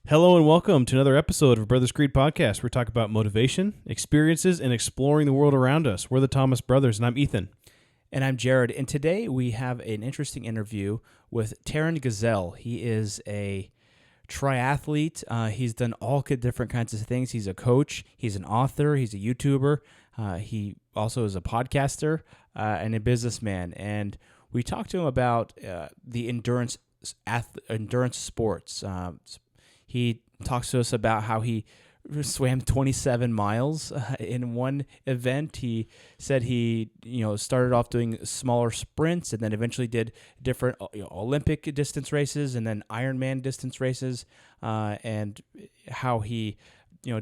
Hello and welcome to another episode of Brothers Creed Podcast. We talk about motivation, experiences, and exploring the world around us. We're the Thomas Brothers, and I'm Ethan. And I'm Jared. And today we have an interesting interview with Taren Gesell. He is a triathlete. He's done all different kinds of things. He's a coach. He's an author. He's a YouTuber. He also is a podcaster and a businessman. And we talked to him about the endurance sports. He talks to us about how he swam 27 miles in one event. He said he, started off doing smaller sprints and then eventually did different Olympic distance races and then Ironman distance races, and how he,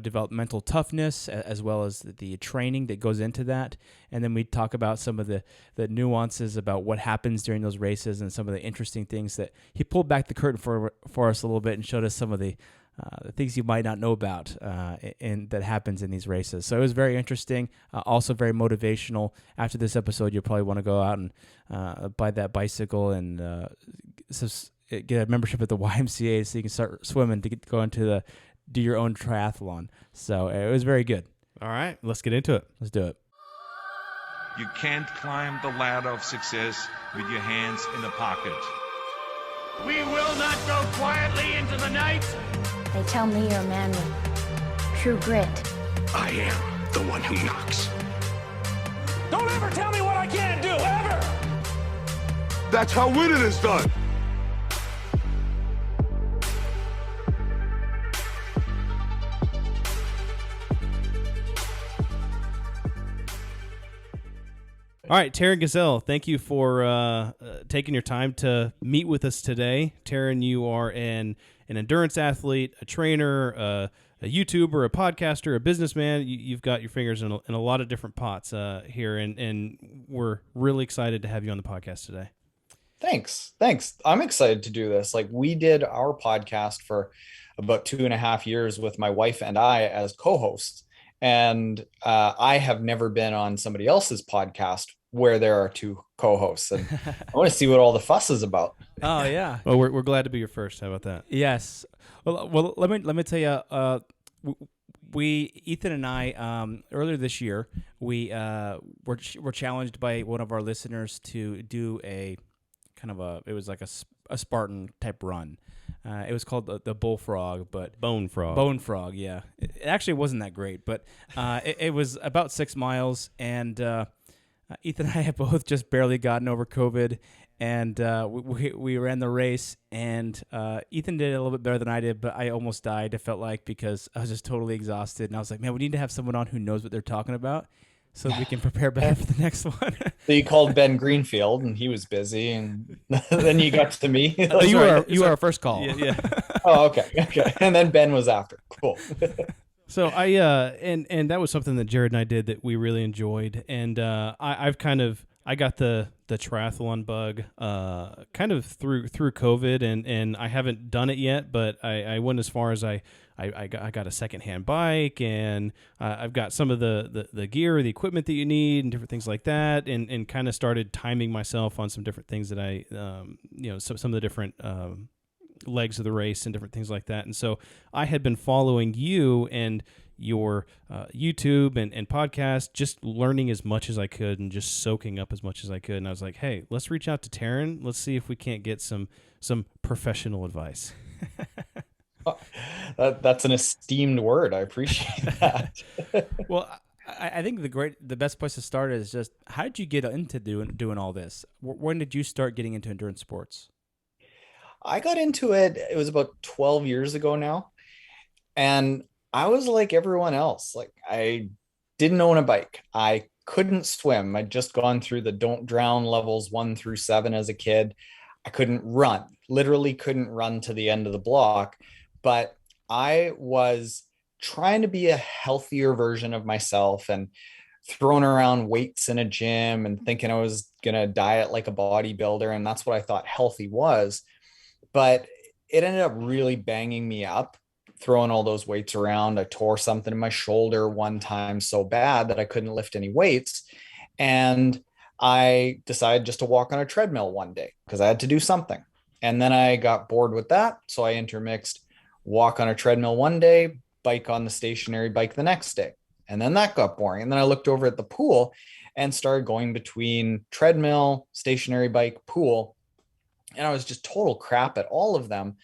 developed mental toughness as well as the training that goes into that. And then we talk about some of the nuances about what happens during those races and some of the interesting things that he pulled back the curtain for us a little bit and showed us some of the things you might not know about that happens in these races. So it was very interesting, also very motivational. After this episode, you'll probably want to go out and buy that bicycle and get a membership at the YMCA so you can start swimming to go into do your own triathlon. So it was very good. All right, let's get into it. Let's do it. You can't climb the ladder of success with your hands in a pocket. We will not go quietly into the night. They tell me you're a man with true grit. I am the one who knocks. Don't ever tell me what I can't do, ever! That's how winning is done. All right, Taren Gesell, thank you for taking your time to meet with us today. Taren, you are an endurance athlete, a trainer, a YouTuber, a podcaster, a businessman. You've got your fingers in a lot of different pots here, and we're really excited to have you on the podcast today. Thanks. I'm excited to do this. We did our podcast for about 2.5 years with my wife and I as co-hosts. And I have never been on somebody else's podcast where there are two co-hosts, and I want to see what all the fuss is about. Oh yeah. Well, we're glad to be your first. How about that? Yes. Well, let me tell you. Ethan and I earlier this year were challenged by one of our listeners to do a kind of it was like a Spartan type run. It was called the Bullfrog, but Bone Frog. Bone Frog, yeah. It actually wasn't that great, but it was about 6 miles, and Ethan and I have both just barely gotten over COVID, and we ran the race, and Ethan did it a little bit better than I did, but I almost died, it felt like, because I was just totally exhausted, and I was like, man, we need to have someone on who knows what they're talking about so that we can prepare better for the next one. So you called Ben Greenfield, and he was busy, and then you got to me. You were our first call. Yeah. Oh, okay. And then Ben was after. Cool. So and that was something that Jared and I did that we really enjoyed, and I got the triathlon bug kind of through COVID, and I haven't done it yet, but I went as far as I got a secondhand bike, and I've got some of the gear, the equipment that you need, and different things like that, and kind of started timing myself on some different things that I some of the different legs of the race and different things like that. And so I had been following you and your YouTube and podcast, just learning as much as I could and just soaking up as much as I could. And I was like, hey, let's reach out to Taren. Let's see if we can't get some professional advice. That's an esteemed word. I appreciate that. Well, I think the best place to start is just, how did you get into doing all this? When did you start getting into endurance sports? I got into it was about 12 years ago now. And I was like everyone else. I didn't own a bike. I couldn't swim. I'd just gone through the don't drown levels 1 through 7 as a kid. I couldn't run, literally couldn't run to the end of the block. But I was trying to be a healthier version of myself and throwing around weights in a gym and thinking I was going to diet like a bodybuilder. And that's what I thought healthy was. But it ended up really banging me up, throwing all those weights around. I tore something in my shoulder one time so bad that I couldn't lift any weights. And I decided just to walk on a treadmill one day because I had to do something. And then I got bored with that. So I intermixed walk on a treadmill one day, bike on the stationary bike the next day. And then that got boring. And then I looked over at the pool and started going between treadmill, stationary bike, pool. And I was just total crap at all of them.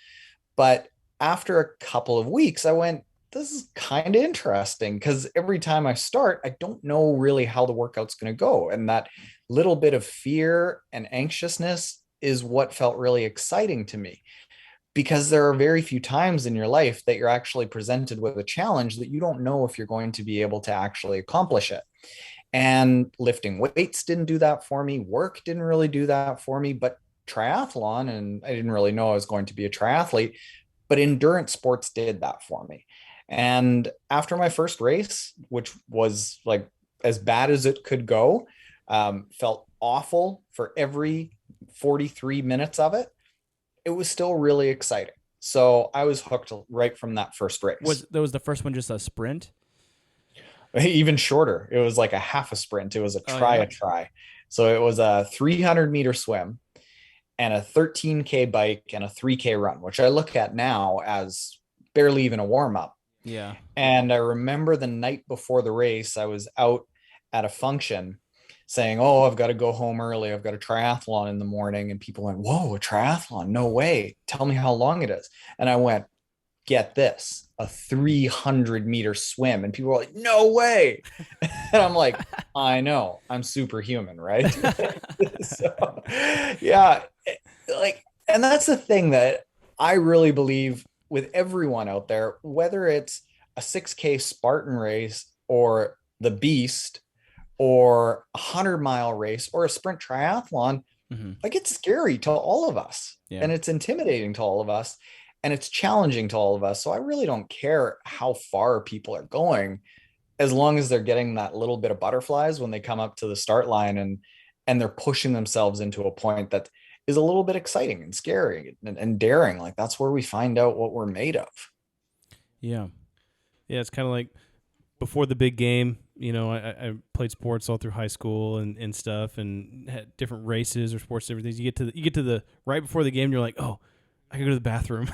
But after a couple of weeks, I went, this is kind of interesting, because every time I start, I don't know really how the workout's going to go. And that little bit of fear and anxiousness is what felt really exciting to me, because there are very few times in your life that you're actually presented with a challenge that you don't know if you're going to be able to actually accomplish it. And lifting weights didn't do that for me. Work didn't really do that for me, but triathlon, and I didn't really know I was going to be a triathlete, but endurance sports did that for me. And after my first race, which was like as bad as it could go, felt awful for every 43 minutes of it, it was still really exciting. So I was hooked right from that first race. Was the first one just a sprint? Even shorter. It was like a half a sprint. It was a try. So it was a 300-meter swim and a 13K bike and a 3K run, which I look at now as barely even a warm-up. Yeah. And I remember the night before the race, I was out at a function saying, oh, I've got to go home early. I've got a triathlon in the morning. And people went, whoa, a triathlon? No way. Tell me how long it is. And I went, get this, a 300-meter swim. And people were like, no way. And I'm like, I know, I'm superhuman, right? So, yeah, like, and that's the thing that I really believe with everyone out there, whether it's a 6K Spartan race or the Beast or a 100-mile race or a sprint triathlon, like, it's scary to all of us, and it's intimidating to all of us, and it's challenging to all of us. So I really don't care how far people are going, as long as they're getting that little bit of butterflies when they come up to the start line and they're pushing themselves into a point that is a little bit exciting and scary and daring. Like, that's where we find out what we're made of. Yeah. Yeah. It's kind of like before the big game, you know, I played sports all through high school and stuff, and had different races or sports, different things. You get to the right before the game, you're like, oh, I can go to the bathroom.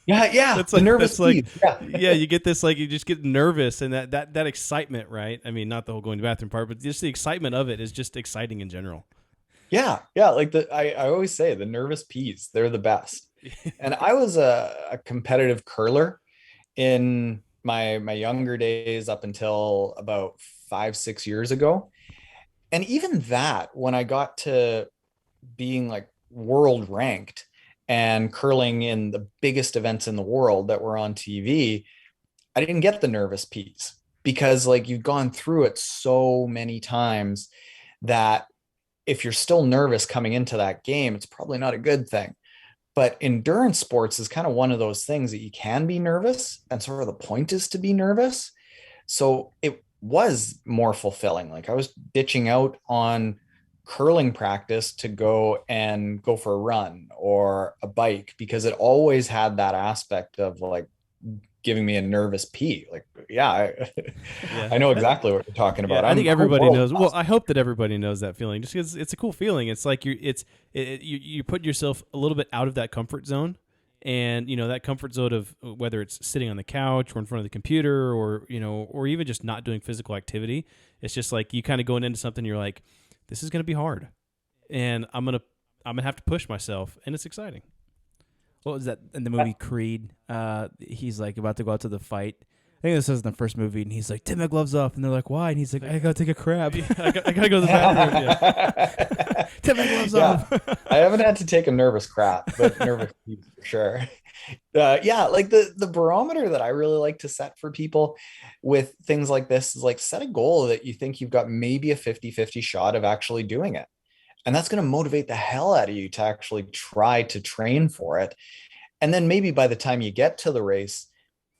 Yeah. That's like, nervous. Yeah. You get this, like, you just get nervous, and that excitement, right? I mean, not the whole going to the bathroom part, but just the excitement of it is just exciting in general. Yeah. Like I always say the nervous peas, they're the best. And I was a competitive curler in my younger days up until about 5-6 years ago. And even that, when I got to being like world ranked and curling in the biggest events in the world that were on TV, I didn't get the nervous peas, because like, you've gone through it so many times that if you're still nervous coming into that game, it's probably not a good thing. But endurance sports is kind of one of those things that you can be nervous, and sort of the point is to be nervous. So it was more fulfilling. Like, I was ditching out on curling practice to go for a run or a bike, because it always had that aspect of like giving me a nervous pee. Like, I know exactly what you're talking about. I think everybody knows. Well, I hope that everybody knows that feeling, just because it's a cool feeling. It's like you put yourself a little bit out of that comfort zone, and you know, that comfort zone of whether it's sitting on the couch or in front of the computer, or you know, or even just not doing physical activity. It's just like you kind of going into something, you're like, this is going to be hard, and I'm gonna have to push myself, and it's exciting. What was that in the movie Creed? He's like about to go out to the fight. I think this is in the first movie, and he's like, "Take my gloves off," and they're like, "Why?" And he's like, "I gotta take a crap. I gotta go to the bathroom." Yeah. Take my gloves off. I haven't had to take a nervous crap, but nervous for sure. Like the barometer that I really like to set for people with things like this is like, set a goal that you think you've got maybe a 50-50 shot of actually doing it. And that's going to motivate the hell out of you to actually try to train for it. And then maybe by the time you get to the race,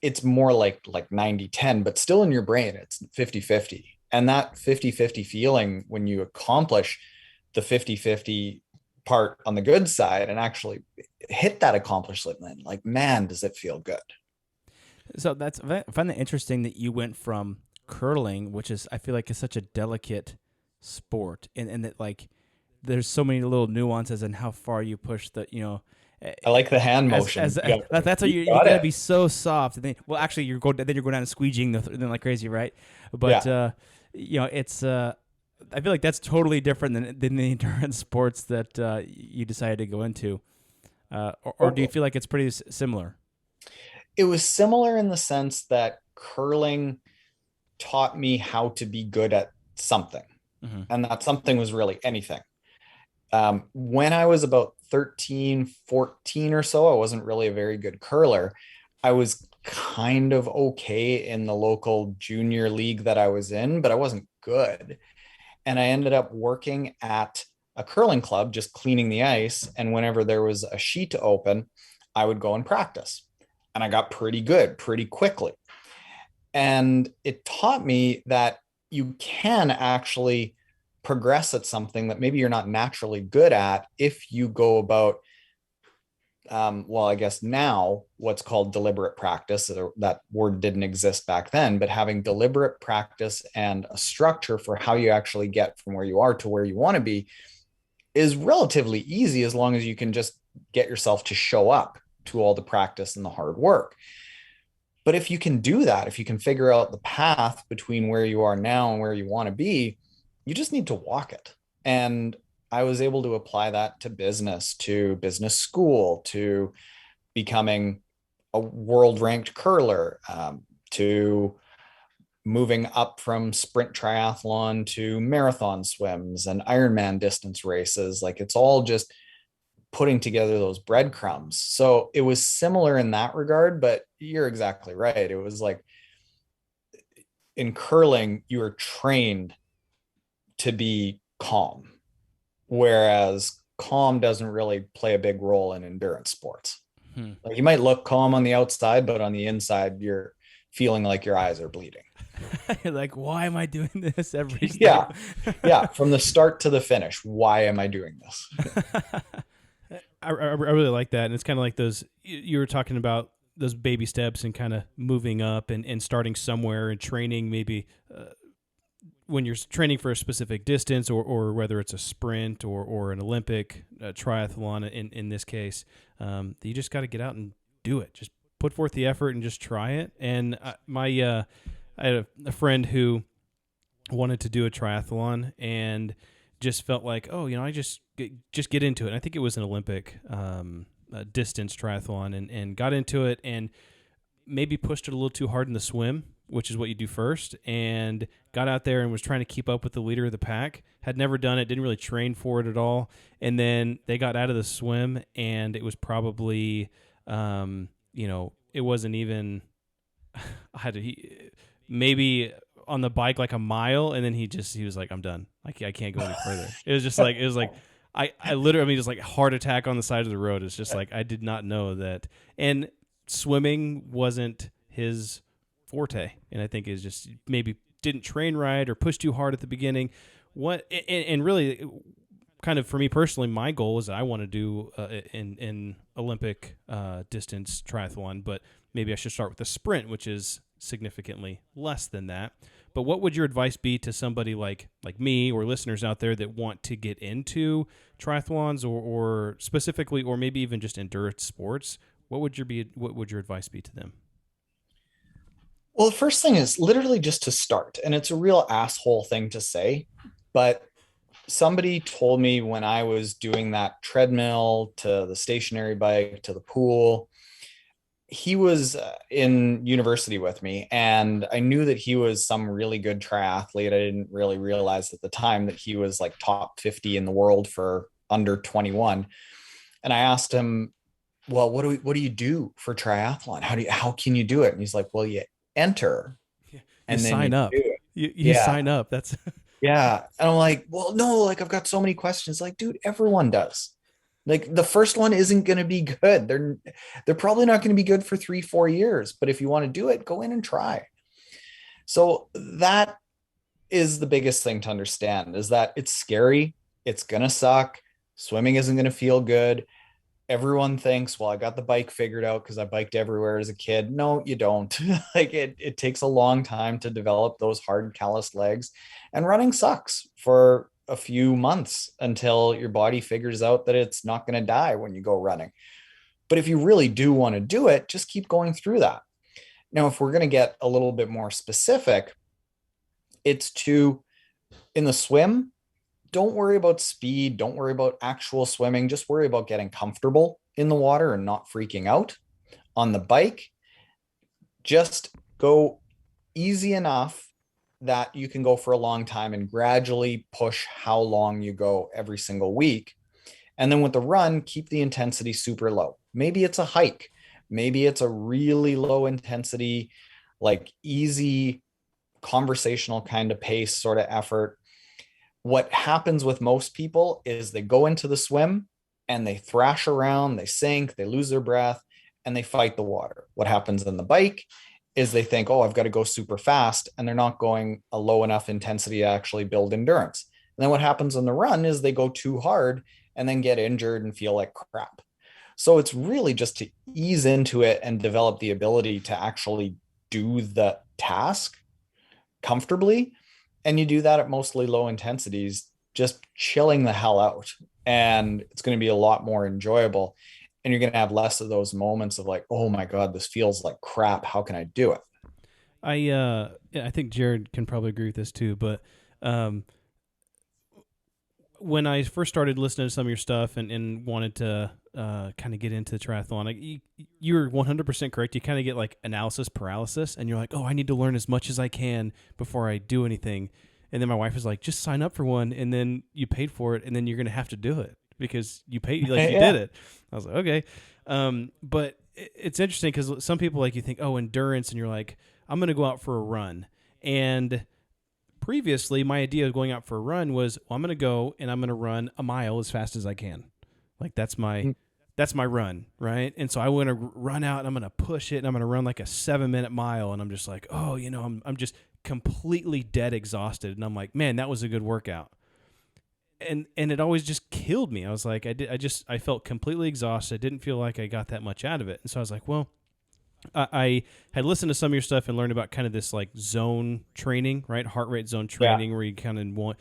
it's more like 90-10, but still in your brain, it's 50-50. And that 50-50 feeling when you accomplish the 50-50 part on the good side and actually hit that accomplishment, like, man, does it feel good. So I find it interesting that you went from curling, which is, I feel like, is such a delicate sport, and that, like, there's so many little nuances in how far you push the, you know, I like the hand motion. That's how you gotta be so soft. And then, well, actually, you're going down and squeegeeing then like crazy, right? But it's I feel like that's totally different than the endurance sports that you decided to go into. Or do you feel like it's pretty similar? It was similar in the sense that curling taught me how to be good at something. Mm-hmm. And that something was really anything. When I was about 13, 14 or so, I wasn't really a very good curler. I was kind of okay in the local junior league that I was in, but I wasn't good. And I ended up working at a curling club, just cleaning the ice. And whenever there was a sheet to open, I would go and practice. And I got pretty good pretty quickly. And it taught me that you can actually progress at something that maybe you're not naturally good at if you go about, I guess now what's called deliberate practice. That word didn't exist back then, but having deliberate practice and a structure for how you actually get from where you are to where you want to be is relatively easy, as long as you can just get yourself to show up to all the practice and the hard work. But if you can do that, if you can figure out the path between where you are now and where you want to be, you just need to walk it. And I was able to apply that to business school, to becoming a world ranked curler, to moving up from sprint triathlon to marathon swims and Ironman distance races. Like, it's all just putting together those breadcrumbs. So it was similar in that regard, but you're exactly right. It was like in curling, you are trained to be calm, whereas calm doesn't really play a big role in endurance sports. Like, you might look calm on the outside, but on the inside, you're feeling like your eyes are bleeding. You're like, why am I doing this every step? Yeah. From the start to the finish, why am I doing this? I really like that. And it's kind of like those, you were talking about those baby steps and kind of moving up and starting somewhere and training, maybe when you're training for a specific distance, or whether it's a sprint or an Olympic triathlon in this case, you just got to get out and do it. Just put forth the effort and just try it. And I had a friend who wanted to do a triathlon and just felt like, I just get into it. And I think it was an Olympic distance triathlon, and got into it and maybe pushed it a little too hard in the swim, which is what you do first, and got out there and was trying to keep up with the leader of the pack. Had never done it, didn't really train for it at all. And then they got out of the swim, and it was probably, it wasn't even, maybe on the bike like a mile, and then he was like, I'm done. I can't go any further. It was like, I literally, just like heart attack on the side of the road. It's just like, I did not know that. And swimming wasn't his forte, and I think is just maybe didn't train right or push too hard at the beginning. And really, kind of for me personally, my goal is that I want to do in Olympic distance triathlon, but maybe I should start with the sprint, which is significantly less than that. But what would your advice be to somebody like me or listeners out there that want to get into triathlons or specifically, or maybe even just endurance sports? What would your advice be to them? Well, the first thing is literally just to start. And it's a real asshole thing to say, but somebody told me when I was doing that treadmill to the stationary bike to the pool, he was in university with me, and I knew that he was some really good triathlete. I didn't really realize at the time that he was like top 50 in the world for under 21. And I asked him, well, what do you do for triathlon? How can you do it? And he's like, well, you enter and then sign up. You sign up. That's yeah. And I'm like, well, no, like I've got so many questions. Like, dude, everyone does. Like, the first one isn't going to be good. They're probably not going to be good for 3-4 years, but if you want to do it, go in and try. So that is the biggest thing to understand, is that it's scary. It's going to suck. Swimming isn't going to feel good. Everyone thinks, well, I got the bike figured out because I biked everywhere as a kid. No, you don't. Like, it takes a long time to develop those hard, calloused legs, and running sucks for a few months until your body figures out that it's not going to die when you go running. But if you really do want to do it, just keep going through that. Now, if we're going to get a little bit more specific, it's to, in the swim, don't worry about speed. Don't worry about actual swimming. Just worry about getting comfortable in the water and not freaking out. On the bike, just go easy enough that you can go for a long time and gradually push how long you go every single week. And then with the run, keep the intensity super low. Maybe it's a hike. Maybe it's a really low intensity, like easy conversational kind of pace sort of effort. What happens with most people is they go into the swim and they thrash around, they sink, they lose their breath, and they fight the water. What happens in the bike is they think, oh, I've got to go super fast, and they're not going a low enough intensity to actually build endurance. And then what happens in the run is they go too hard and then get injured and feel like crap. So it's really just to ease into it and develop the ability to actually do the task comfortably. And you do that at mostly low intensities, just chilling the hell out. And it's going to be a lot more enjoyable. And you're going to have less of those moments of like, oh my God, this feels like crap. How can I do it? I think Jared can probably agree with this too, but when I first started listening to some of your stuff and wanted to kind of get into triathlon, you're 100% correct. You kind of get like analysis paralysis, and you're like, oh, I need to learn as much as I can before I do anything. And then my wife was like, just sign up for one, and then you paid for it, and then you're going to have to do it because you paid, like you did it. I was like, okay. But it's interesting because some people, like, you think, oh, endurance, and you're like, I'm going to go out for a run. And previously, my idea of going out for a run was, well, I'm going to go and I'm going to run a mile as fast as I can. Like that's my run, right? And so I want to run out and I'm going to push it and I'm going to run like a 7-minute mile. And I'm just like, oh, I'm just completely dead exhausted. And I'm like, man, that was a good workout. And it always just killed me. I was like, I felt completely exhausted. I didn't feel like I got that much out of it. And so I was like, well, I had listened to some of your stuff and learned about kind of this like zone training, right? Heart rate zone training, where you kind of want,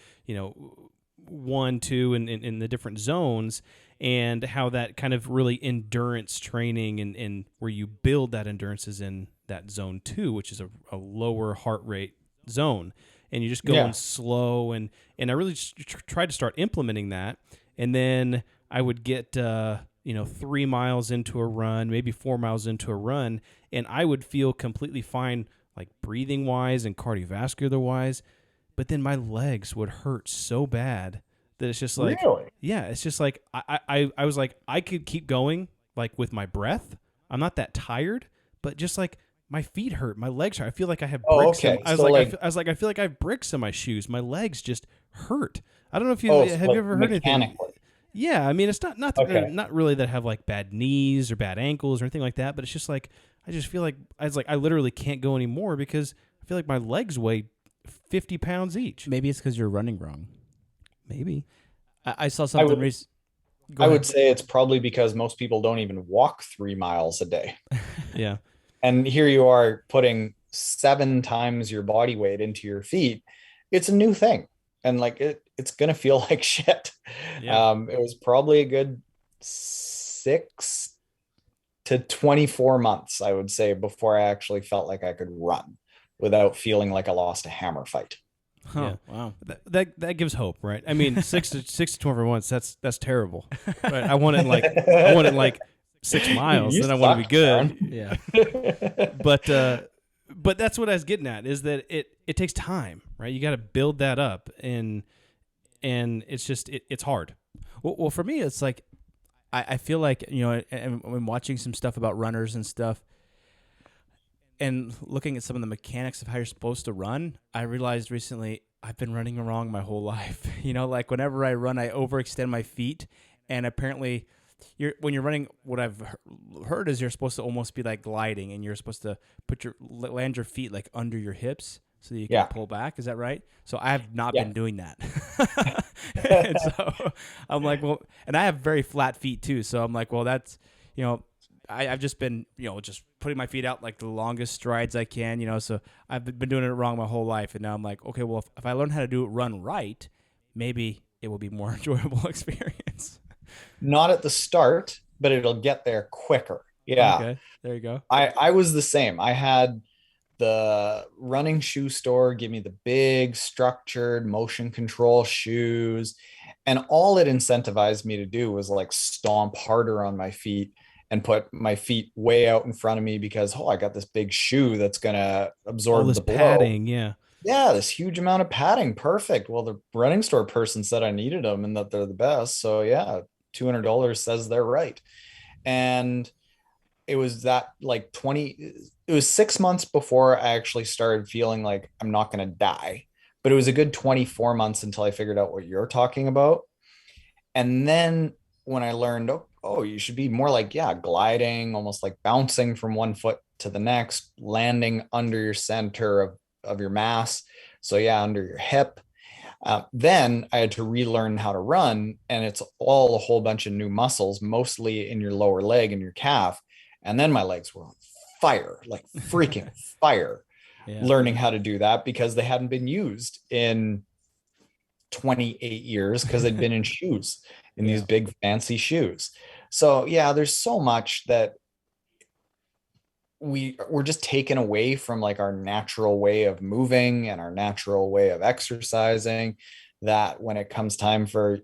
1, 2, and in the different zones, and how that kind of really endurance training and where you build that endurance is in that zone 2, which is a lower heart rate zone. And you just go in slow. And I really tried to start implementing that. And then I would get, 3 miles into a run, maybe 4 miles into a run, and I would feel completely fine, like breathing wise and cardiovascular wise. But then my legs would hurt so bad that it's just like, yeah, it's just like, I was like, I could keep going like with my breath. I'm not that tired, but just like my feet hurt, my legs hurt. I feel like I have bricks. I feel like I have bricks in my shoes. My legs just hurt. I don't know if you have you ever heard anything. Yeah, I mean, it's not really that I have like bad knees or bad ankles or anything like that, but it's just like I just feel like I literally can't go anymore because I feel like my legs weigh 50 pounds each. Maybe it's because you're running wrong. Maybe. I saw something recently. I would say it's probably because most people don't even walk 3 miles a day. Yeah. And here you are putting 7 times your body weight into your feet. It's a new thing. And like it's going to feel like shit. Yeah. It was probably a good 6 to 24 months, I would say, before I actually felt like I could run without feeling like I lost a hammer fight. Huh. Yeah. Wow. That gives hope, right? I mean, 6 to 24 months, that's terrible. Right? I want it like 6 miles, then I want to be good. Yeah. But that's what I was getting at, is that it takes time, right? You got to build that up, and it's just it's hard. Well, for me, it's like I feel like, I'm watching some stuff about runners and stuff, and looking at some of the mechanics of how you're supposed to run, I realized recently I've been running wrong my whole life. Like whenever I run, I overextend my feet, and apparently when you're running, what I've heard is you're supposed to almost be like gliding, and you're supposed to land your feet like under your hips so that you can pull back. Is that right? So I have not been doing that. And so I'm like, well, and I have very flat feet too. So I'm like, well, that's, I've just been, just putting my feet out like the longest strides I can, so I've been doing it wrong my whole life. And now I'm like, okay, well, if I learn how to run right, maybe it will be more enjoyable experience. Not at the start, but it'll get there quicker. Yeah. Okay, there you go. I was the same. I had the running shoe store give me the big structured motion control shoes, and all it incentivized me to do was like stomp harder on my feet and put my feet way out in front of me because, oh, I got this big shoe that's going to All absorb this the blow. padding, yeah. Yeah, this huge amount of padding. Perfect. Well, the running store person said I needed them and that they're the best. So yeah, $200 says they're right. And it was that like 20, it was 6 months before I actually started feeling like I'm not going to die, but it was a good 24 months until I figured out what you're talking about. And then when I learned, oh, you should be more like, yeah, gliding, almost like bouncing from one foot to the next, landing under your center of your mass. So yeah, under your hip. Then I had to relearn how to run, and it's all a whole bunch of new muscles, mostly in your lower leg and your calf. And then my legs were on fire, like freaking fire, learning how to do that because they hadn't been used in 28 years because they'd been in shoes, in these big fancy shoes. So yeah, there's so much that we're just taken away from like our natural way of moving and our natural way of exercising, that when it comes time for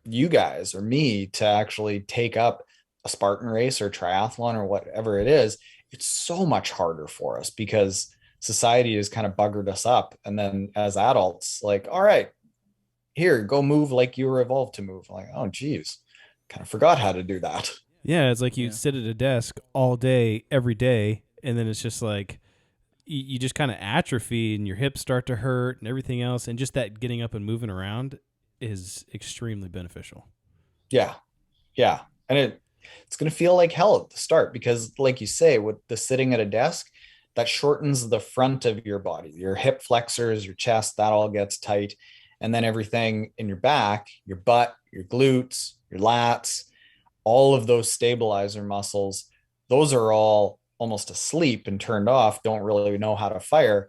you guys or me to actually take up a Spartan race or triathlon or whatever it is, it's so much harder for us because society has kind of buggered us up. And then as adults, like, all right, here, go move like you were evolved to move. Like, oh geez, kind of forgot how to do that. Yeah, it's like you sit at a desk all day, every day, and then it's just like you just kind of atrophy and your hips start to hurt and everything else. And just that getting up and moving around is extremely beneficial. Yeah. Yeah. And it's going to feel like hell at the start because, like you say, with the sitting at a desk, that shortens the front of your body, your hip flexors, your chest, that all gets tight. And then everything in your back, your butt, your glutes, your lats, all of those stabilizer muscles, those are all almost asleep and turned off, don't really know how to fire.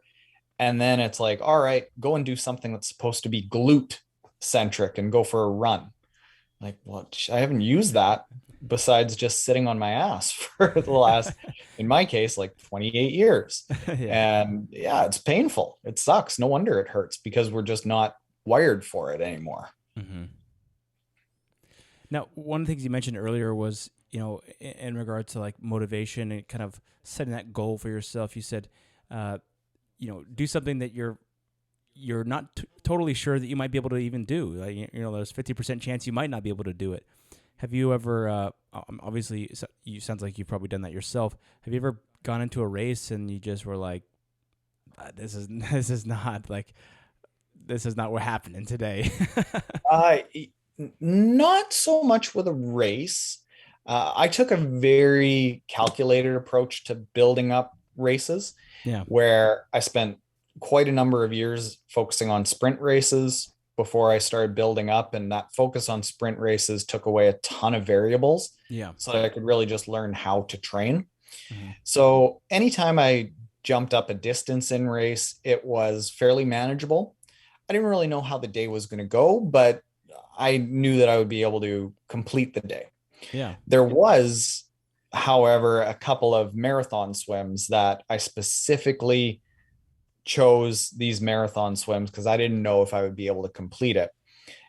And then it's like, all right, go and do something that's supposed to be glute centric and go for a run. Like, well, I haven't used that besides just sitting on my ass for the last, in my case, like 28 years. And yeah, it's painful. It sucks. No wonder it hurts because we're just not wired for it anymore. Mm-hmm. Now, one of the things you mentioned earlier was, you know, in regard to like motivation and kind of setting that goal for yourself. You said, you know, do something that you're not totally sure that you might be able to even do. Like, you know, there's 50% chance you might not be able to do it. Have you ever, obviously, you sounds like you've probably done that yourself. Have you ever gone into a race and you just were like, this is not what happening today? Not so much with a race. I took a very calculated approach to building up races, where I spent quite a number of years focusing on sprint races before I started building up. And that focus on sprint races took away a ton of variables. So that I could really just learn how to train. Mm-hmm. So anytime I jumped up a distance in race, it was fairly manageable. I didn't really know how the day was going to go, but I knew that I would be able to complete the day. There was, however, a couple of marathon swims that I specifically chose these marathon swims because I didn't know if I would be able to complete it.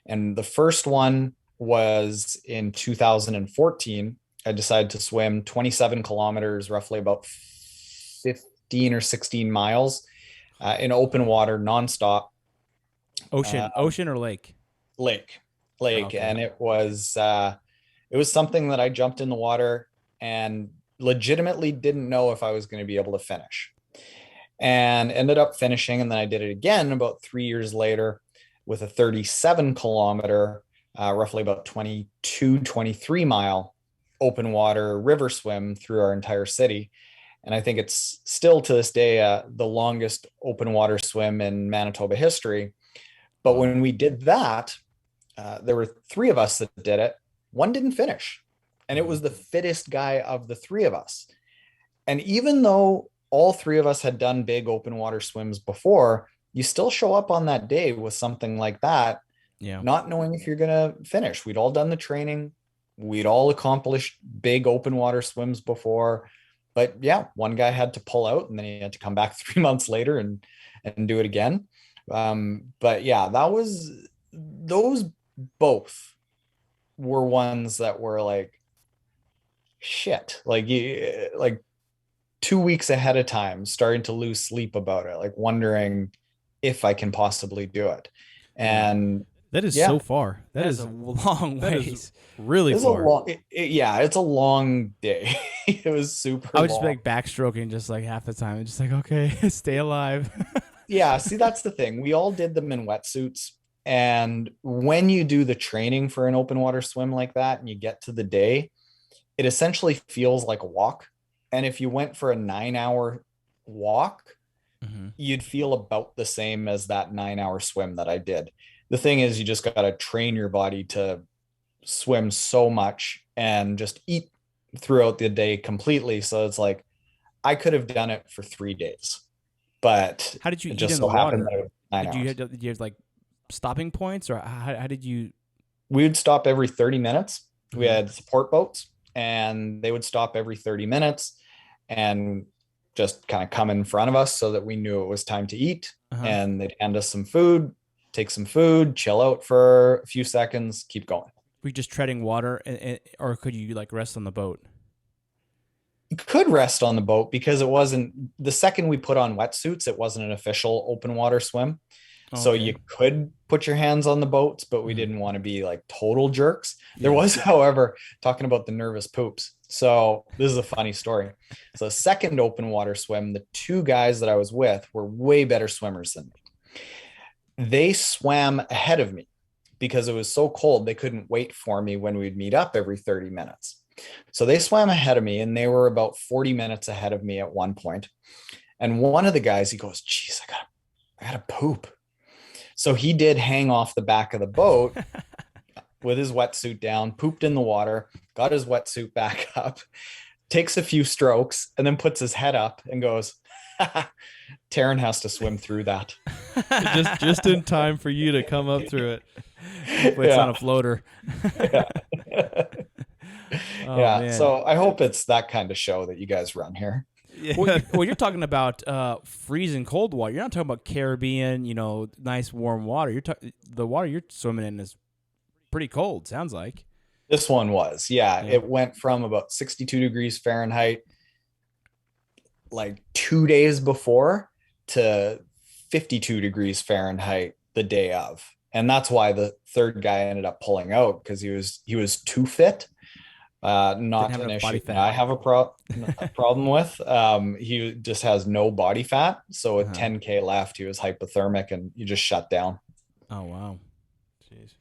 And the first one was in 2014. I decided to swim 27 kilometers, roughly about 15 or 16 miles in open water, nonstop. Ocean or lake? Lake. Okay. And it was something that I jumped in the water and legitimately didn't know if I was going to be able to finish, and ended up finishing. And then I did it again about 3 years later with a 37 kilometer, roughly about 22, 23 mile open water river swim through our entire city. And I think it's still to this day the longest open water swim in Manitoba history. But when we did that, there were three of us that did it. One didn't finish, and it was the fittest guy of the three of us. And even though all three of us had done big open water swims before, you still show up on that day with something like that, not knowing if you're going to finish. We'd all done the training. we'd all accomplished big open water swims before, but yeah, one guy had to pull out and then he had to come back 3 months later and do it again. But yeah, those both were ones that were like, shit, like you, like 2 weeks ahead of time, starting to lose sleep about it, like wondering if I can possibly do it. And that is yeah, so far. That is a long ways. Really it's far. a long, yeah, it's a long day. It was super I would just be long. like backstroking just like half the time and just like, okay, stay alive. Yeah, see, that's the thing. We all did them in wetsuits. And when you do the training for an open water swim like that and you get to the day, it essentially feels like a walk. And if you went for a 9-hour walk, you'd feel about the same as that 9-hour swim that I did. The thing is, you just got to train your body to swim so much and just eat throughout the day completely. So it's like, I could have done it for 3 days, but How did you it eat just in so the happened water? that it was 9 Did you have like stopping points, or how did you? We would stop every 30 minutes. We had support boats and they would stop every 30 minutes and just kind of come in front of us so that we knew it was time to eat. And they'd hand us some food, take some food, chill out for a few seconds, keep going. Were you just treading water, or could you like rest on the boat? You could rest on the boat because it wasn't, the second we put on wetsuits, it wasn't an official open water swim. So you could put your hands on the boats, but we didn't want to be like total jerks. There was, however, talking about the nervous poops. So this is a funny story. So the second open water swim, the 2 guys that I was with were way better swimmers than me. They swam ahead of me because it was so cold. They couldn't wait for me when we'd meet up every 30 minutes. So they swam ahead of me and they were about 40 minutes ahead of me at one point. And one of the guys, he goes, geez, I gotta poop. So he did hang off the back of the boat with his wetsuit down, pooped in the water, got his wetsuit back up, takes a few strokes, and then puts his head up and goes, Taren has to swim through that. just in time for you to come up through it. It's on a floater. Yeah. So I hope it's that kind of show that you guys run here. Well, you're talking about freezing cold water. You're not talking about Caribbean, nice warm water. The water you're swimming in is pretty cold, sounds like. This one was, yeah. It went from about 62 degrees Fahrenheit like 2 days before to 52 degrees Fahrenheit the day of. And that's why the third guy ended up pulling out, because he was too fit. Not an issue I have a problem with. He just has no body fat. So with 10K left, he was hypothermic and you just shut down. Oh, wow. Jeez.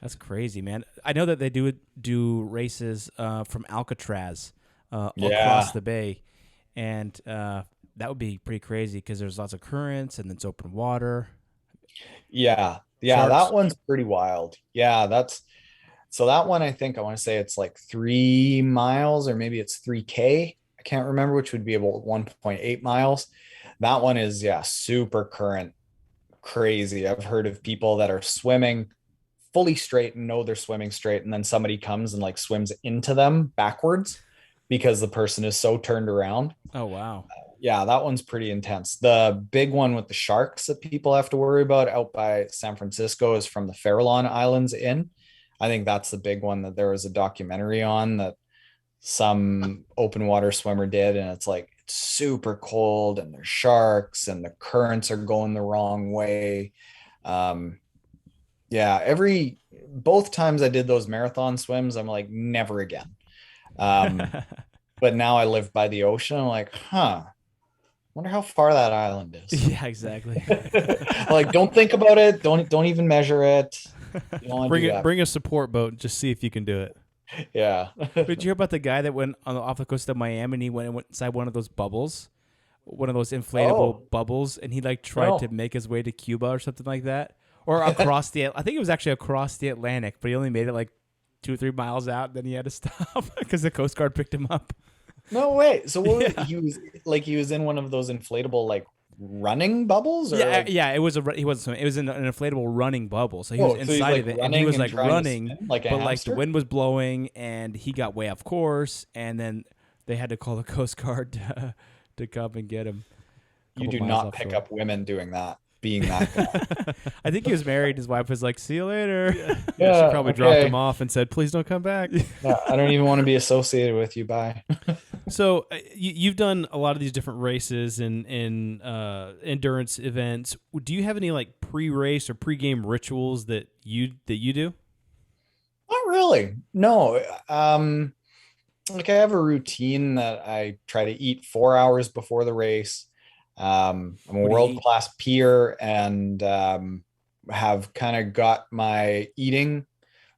That's crazy, man. I know that they do races from Alcatraz across the bay. And that would be pretty crazy because there's lots of currents and it's open water. Yeah. Sharks. That one's pretty wild. Yeah, so that one, I think I want to say it's like 3 miles or maybe it's 3K. I can't remember, which would be about 1.8 miles. That one is, super current, crazy. I've heard of people that are swimming fully straight and know they're swimming straight. And then somebody comes and like swims into them backwards because the person is so turned around. Oh, wow. Yeah, that one's pretty intense. The big one with the sharks that people have to worry about out by San Francisco is from the Farallon Islands Inn. I think that's the big one that there was a documentary on that some open water swimmer did. And it's like, it's super cold and there's sharks and the currents are going the wrong way. Both times I did those marathon swims, I'm like, never again. But now I live by the ocean. I'm like, wonder how far that island is. Yeah, exactly. Like, don't think about it. Don't even measure it. Bring a support boat and just see if you can do it. Yeah. Did you hear about the guy that went off the coast of Miami and he went inside one of those bubbles, one of those inflatable bubbles, and he like tried to make his way to Cuba or something like that, or across I think it was actually across the Atlantic, but he only made it like 2 or 3 miles out. Then he had to stop because the Coast Guard picked him up. No way. So he was in one of those inflatable like running bubbles? Or Yeah. It was he wasn't swimming. It was an inflatable running bubble. So he was so he's, inside like, of it, and running he was and like trying to running, spin like a but like the hamster? wind was blowing, and he got way off course, and then they had to call the Coast Guard to come and get him. You do not pick up women doing that, being that guy. I think he was married. His wife was like, "See you later." Yeah, she probably dropped him off and said, "Please don't come back." Yeah, I don't even want to be associated with you. Bye. So you've done a lot of these different races and endurance events. Do you have any like pre-race or pre-game rituals that you do? Not really. No. Like I have a routine that I try to eat 4 hours before the race. I'm a world-class peer and have kind of got my eating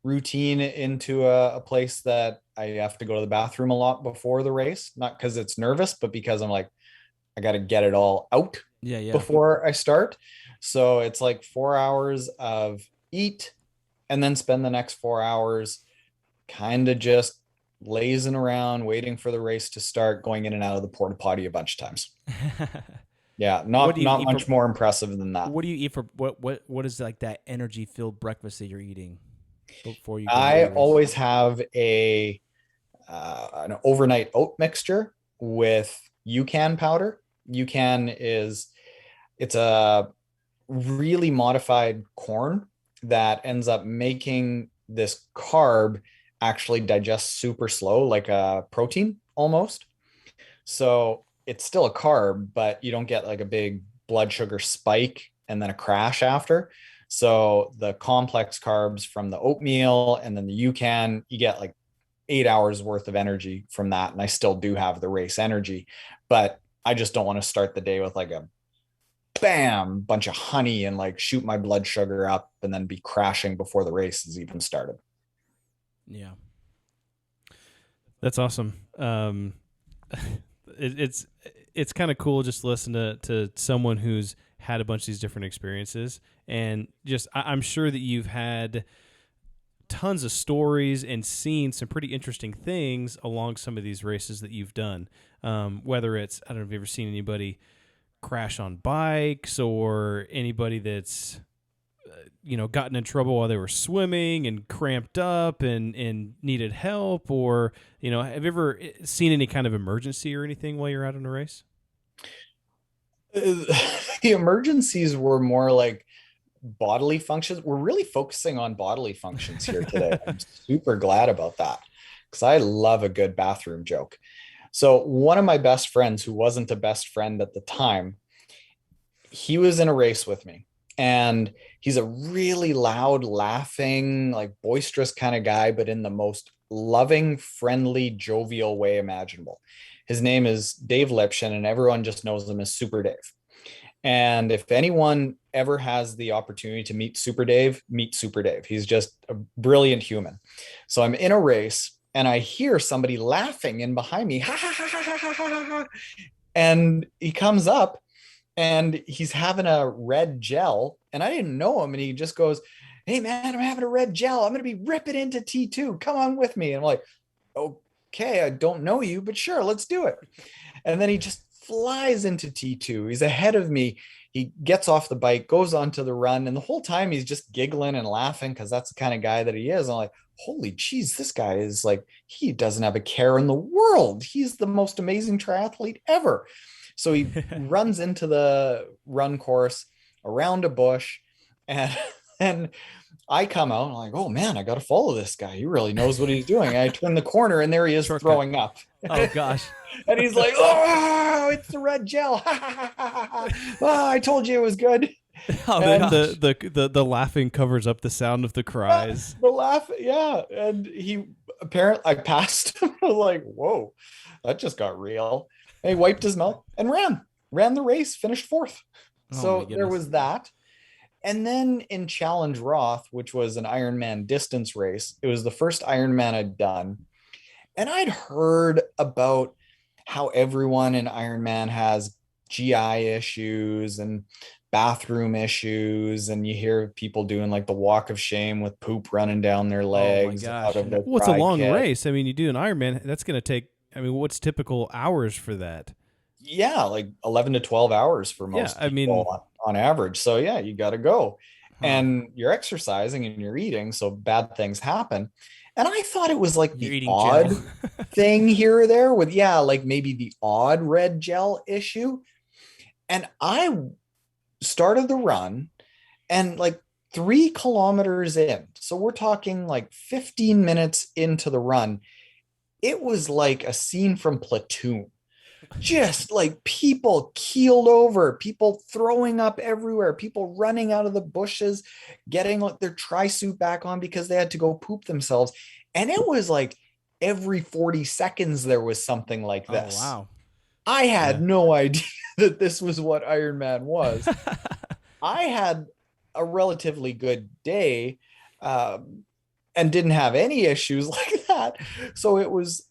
routine into a place that I have to go to the bathroom a lot before the race, not because it's nervous, but because I'm like, I got to get it all out before I start. So it's like 4 hours of eat and then spend the next 4 hours kind of just lazing around, waiting for the race to start, going in and out of the porta potty a bunch of times. Yeah, not much more impressive than that. What do you eat for what is like that energy filled breakfast that you're eating before you go I always have an overnight oat mixture with UCAN powder. UCAN it's a really modified corn that ends up making this carb actually digest super slow, like a protein almost. So it's still a carb, but you don't get like a big blood sugar spike and then a crash after. So the complex carbs from the oatmeal and then the UCAN, you get like 8 hours worth of energy from that. And I still do have the race energy, but I just don't want to start the day with like a bam bunch of honey and like shoot my blood sugar up and then be crashing before the race has even started. Yeah. That's awesome. It's kind of cool just to listen to someone who's had a bunch of these different experiences, and just I'm sure that you've had tons of stories and seen some pretty interesting things along some of these races that you've done. Whether it's, I don't know if you've ever seen anybody crash on bikes or anybody that's gotten in trouble while they were swimming and cramped up and needed help, or have you ever seen any kind of emergency or anything while you're out on a race? The emergencies were more like bodily functions. We're really focusing on bodily functions here today. I'm super glad about that because I love a good bathroom joke. So one of my best friends, who wasn't a best friend at the time, he was in a race with me. And he's a really loud, laughing, like boisterous kind of guy, but in the most loving, friendly, jovial way imaginable. His name is Dave Lipshin, and everyone just knows him as Super Dave. And if anyone ever has the opportunity to meet Super Dave, meet Super Dave. He's just a brilliant human. So I'm in a race and I hear somebody laughing in behind me. Ha, ha, ha, ha, ha, ha, ha, ha. And he comes up and he's having a red gel, and I didn't know him. And he just goes, "Hey man, I'm having a red gel. I'm going to be ripping into T2. Come on with me." And I'm like, okay, I don't know you, but sure, let's do it. And then he just flies into T2. He's ahead of me. He gets off the bike, goes onto the run. And the whole time he's just giggling and laughing because that's the kind of guy that he is. And I'm like, holy geez, this guy is like, he doesn't have a care in the world. He's the most amazing triathlete ever. So he runs into the run course around a bush, and I come out and I'm like, oh man, I got to follow this guy. He really knows what he's doing. I turn the corner and there he is throwing up. Oh gosh. And he's like, oh, it's the red gel. Oh, I told you it was good. Oh, the laughing covers up the sound of the cries. The laugh, yeah. And I passed him. I was like, whoa, that just got real. And he wiped his mouth and ran the race, finished fourth. So there was that. And then in Challenge Roth, which was an Ironman distance race, it was the first Ironman I'd done. And I'd heard about how everyone in Ironman has GI issues and bathroom issues. And you hear people doing like the walk of shame with poop running down their legs. Oh my gosh. Well, it's a long race. I mean, you do an Ironman, that's going to take, what's typical hours for that? Yeah, like 11 to 12 hours for Yeah, most I mean, people on average. So yeah, you got to go. Huh. And you're exercising and you're eating, so bad things happen. And I thought it was like You're the eating odd gel. thing here or there with, yeah, like maybe the odd red gel issue. And I started the run and like 3 kilometers in, so we're talking like 15 minutes into the run, it was like a scene from Platoon. Just like people keeled over, people throwing up everywhere, people running out of the bushes, getting like their tri suit back on because they had to go poop themselves. And it was like every 40 seconds there was something like Oh, this. wow. I had Yeah. no idea that this was what Ironman was. I had a relatively good day, and didn't have any issues like that. So it was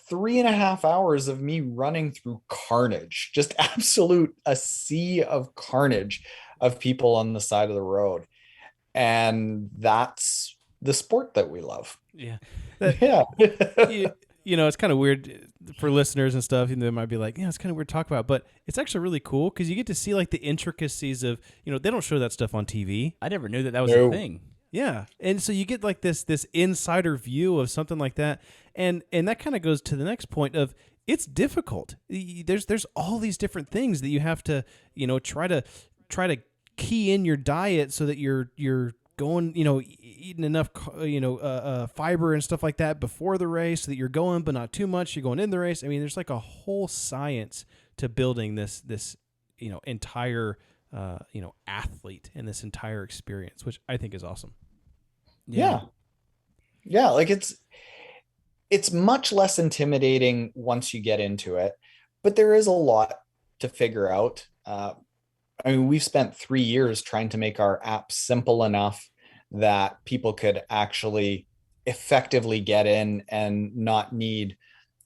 3.5 hours of me running through carnage, just absolute a sea of carnage of people on the side of the road. And that's the sport that we love. yeah. Yeah. You know, it's kind of weird for listeners and stuff. They might be like, yeah, it's kind of weird to talk about, but it's actually really cool because you get to see like the intricacies of, they don't show that stuff on TV. I never knew that was No. a thing. Yeah, and so you get like this insider view of something like that, and that kind of goes to the next point of it's difficult. There's all these different things that you have to try to key in your diet so that you're going eating enough fiber and stuff like that before the race so that you're going but not too much. You're going in the race. I mean, there's like a whole science to building this entire athlete and this entire experience, which I think is awesome. Yeah. Yeah. Like it's much less intimidating once you get into it, but there is a lot to figure out. I mean, we've spent 3 years trying to make our app simple enough that people could actually effectively get in and not need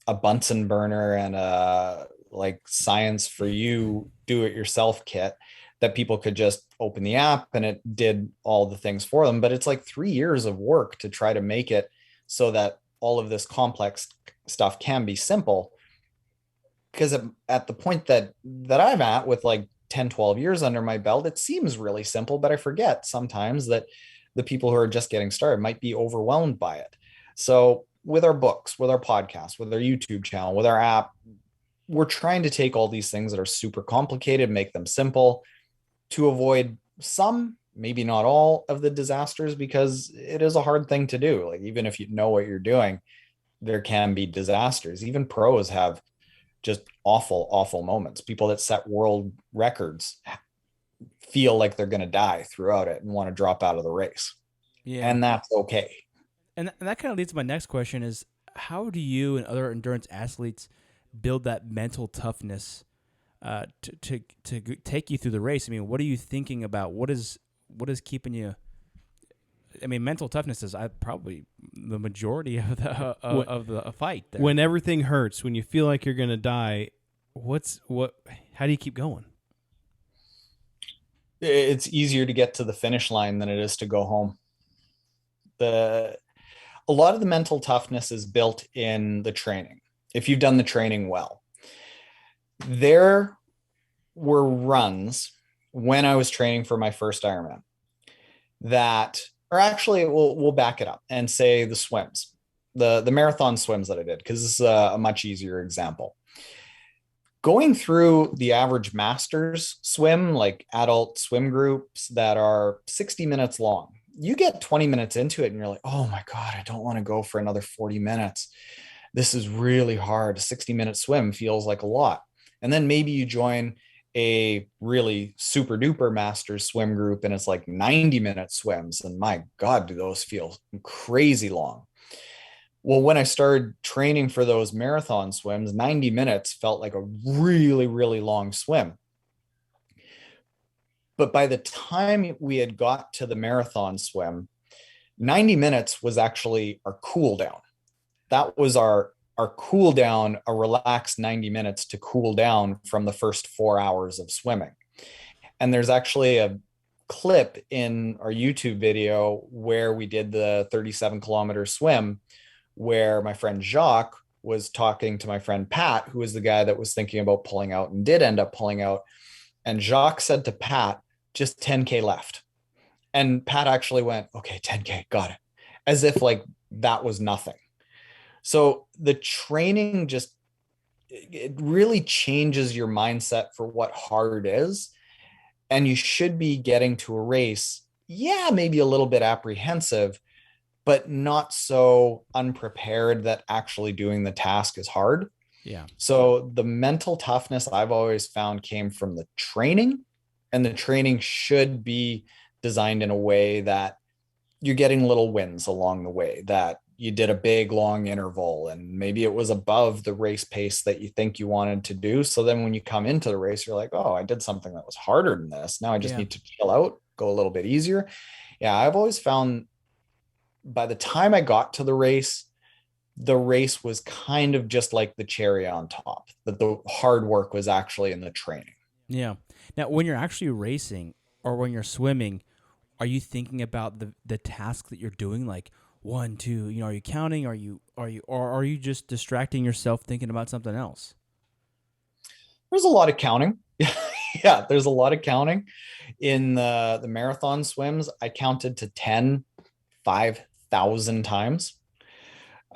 a Bunsen burner and a like science for you do it yourself kit, that people could just open the app and it did all the things for them. But it's like 3 years of work to try to make it so that all of this complex stuff can be simple. Because at the point that I'm at with like 10, 12 years under my belt, it seems really simple, but I forget sometimes that the people who are just getting started might be overwhelmed by it. So with our books, with our podcast, with our YouTube channel, with our app, we're trying to take all these things that are super complicated, make them simple to avoid some, maybe not all, of the disasters, because it is a hard thing to do. Like, even if you know what you're doing, there can be disasters. Even pros have just awful, awful moments. People that set world records feel like they're going to die throughout it and want to drop out of the race. Yeah. And that's okay. And that kind of leads to my next question is, how do you and other endurance athletes build that mental toughness to take you through the race? I mean, what are you thinking about? What is keeping you? I mean, mental toughness is probably the majority of the fight there. When everything hurts, when you feel like you're going to die, how do you keep going? It's easier to get to the finish line than it is to go home. A lot of the mental toughness is built in the training. If you've done the training well, there were runs when I was training for my first Ironman that, or actually we'll back it up and say the swims, the marathon swims that I did, because this is a much easier example. Going through the average masters swim, like adult swim groups that are 60 minutes long, you get 20 minutes into it and you're like, oh my God, I don't want to go for another 40 minutes. This is really hard. A 60-minute swim feels like a lot. And then maybe you join a really super duper masters swim group and it's like 90-minute swims. And my God, do those feel crazy long. Well, when I started training for those marathon swims, 90 minutes felt like a really, really long swim. But by the time we had got to the marathon swim, 90 minutes was actually our cool down. That was our cool down, a relaxed 90 minutes to cool down from the first 4 hours of swimming. And there's actually a clip in our YouTube video where we did the 37-kilometer swim, where my friend Jacques was talking to my friend Pat, who was the guy that was thinking about pulling out and did end up pulling out. And Jacques said to Pat, just 10K left. And Pat actually went, okay, 10K, got it. As if like that was nothing. So the training just, it really changes your mindset for what hard is. And you should be getting to a race, yeah, maybe a little bit apprehensive, but not so unprepared that actually doing the task is hard. Yeah. So the mental toughness I've always found came from the training, and the training should be designed in a way that you're getting little wins along the way, that you did a big long interval and maybe it was above the race pace that you think you wanted to do. So then when you come into the race, you're like, oh, I did something that was harder than this. Now I just need to chill out, go a little bit easier. Yeah. I've always found by the time I got to the race was kind of just like the cherry on top, that the hard work was actually in the training. Yeah. Now, when you're actually racing or when you're swimming, are you thinking about the task that you're doing? Like 1, 2, are you counting? Or are you just distracting yourself thinking about something else? There's a lot of counting. Yeah. There's a lot of counting in the marathon swims. I counted to 10, 5,000 times.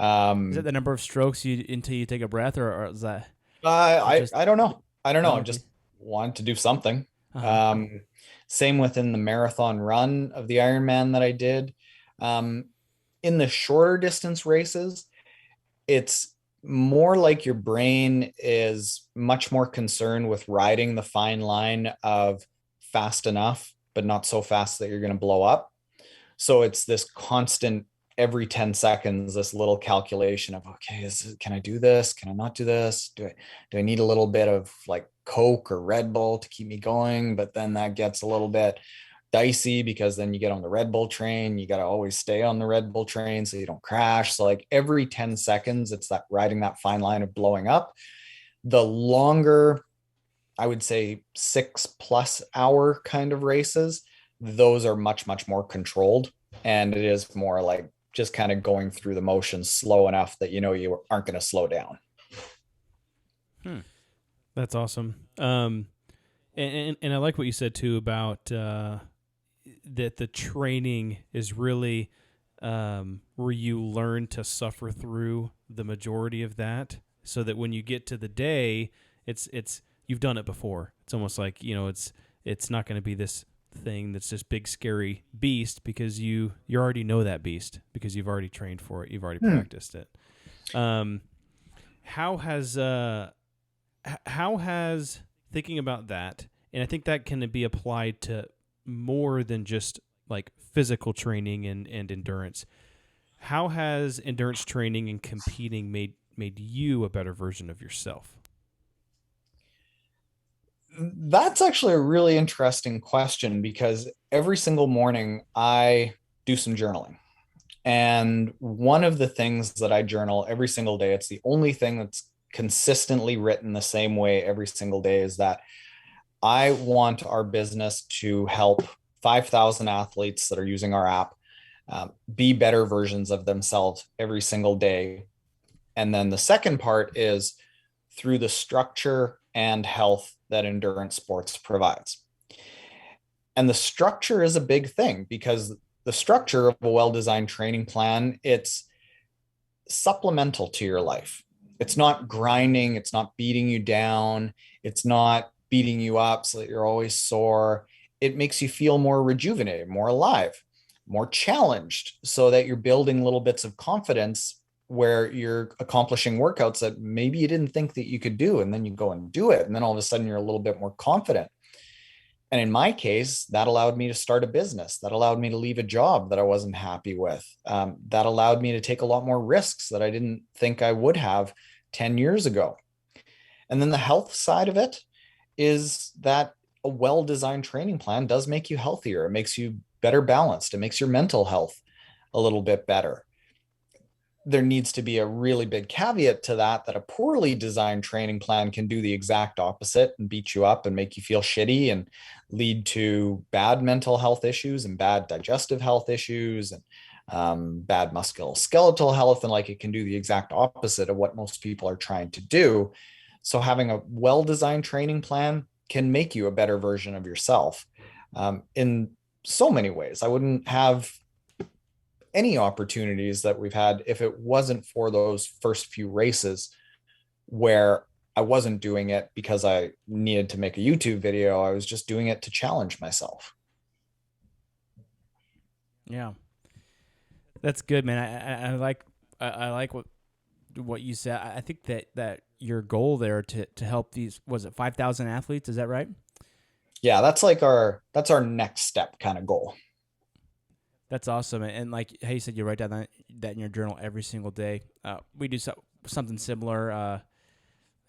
Is that the number of strokes until you take a breath, or is that? I don't know. I Oh, I just wanted to do something. Uh-huh. Same within the marathon run of the Ironman that I did. In the shorter distance races, it's more like your brain is much more concerned with riding the fine line of fast enough, but not so fast that you're going to blow up. So it's this constant every 10 seconds, this little calculation of, okay, can I do this? Can I not do this? Do I need a little bit of like Coke or Red Bull to keep me going? But then that gets a little bit dicey because then you get on the Red Bull train. You got to always stay on the Red Bull train so you don't crash. So like every 10 seconds, it's that riding that fine line of blowing up. The longer, I would say 6+ hour kind of races, those are much, much more controlled. And it is more like just kind of going through the motions slow enough that you aren't going to slow down. That's awesome. And I like what you said too about that the training is really where you learn to suffer through the majority of that, so that when you get to the day, it's you've done it before. It's almost like it's not going to be this thing that's this big scary beast, because you already know that beast because you've already trained for it, you've already practiced it. How has thinking about that, and I think that can be applied to more than just like physical training and endurance, how has endurance training and competing made you a better version of yourself? That's actually a really interesting question, because every single morning I do some journaling. And one of the things that I journal every single day, it's the only thing that's consistently written the same way every single day, is that I want our business to help 5,000 athletes that are using our app be better versions of themselves every single day. And then the second part is through the structure and health that endurance sports provides. And the structure is a big thing, because the structure of a well-designed training plan, it's supplemental to your life. It's not grinding. It's not beating you down. It's not beating you up so that you're always sore. It makes you feel more rejuvenated, more alive, more challenged, so that you're building little bits of confidence where you're accomplishing workouts that maybe you didn't think that you could do. And then you go and do it. And then all of a sudden you're a little bit more confident. And in my case, that allowed me to start a business. That allowed me to leave a job that I wasn't happy with. That allowed me to take a lot more risks that I didn't think I would have 10 years ago. And then the health side of it is that a well-designed training plan does make you healthier. It makes you better balanced. It makes your mental health a little bit better. There needs to be a really big caveat to that, that a poorly designed training plan can do the exact opposite and beat you up and make you feel shitty and lead to bad mental health issues and bad digestive health issues. And bad musculoskeletal health, and like it can do the exact opposite of what most people are trying to do. So having a well-designed training plan can make you a better version of yourself in so many ways. I wouldn't have any opportunities that we've had if it wasn't for those first few races where I wasn't doing it because I needed to make a YouTube video. I was just doing it to challenge myself. Yeah, that's good, man. I like what you said. I think that your goal there to help these, was it 5,000 athletes? Is that right? Yeah, that's our next step kind of goal. That's awesome. And like how you said, you write down that in your journal every single day. We do something similar.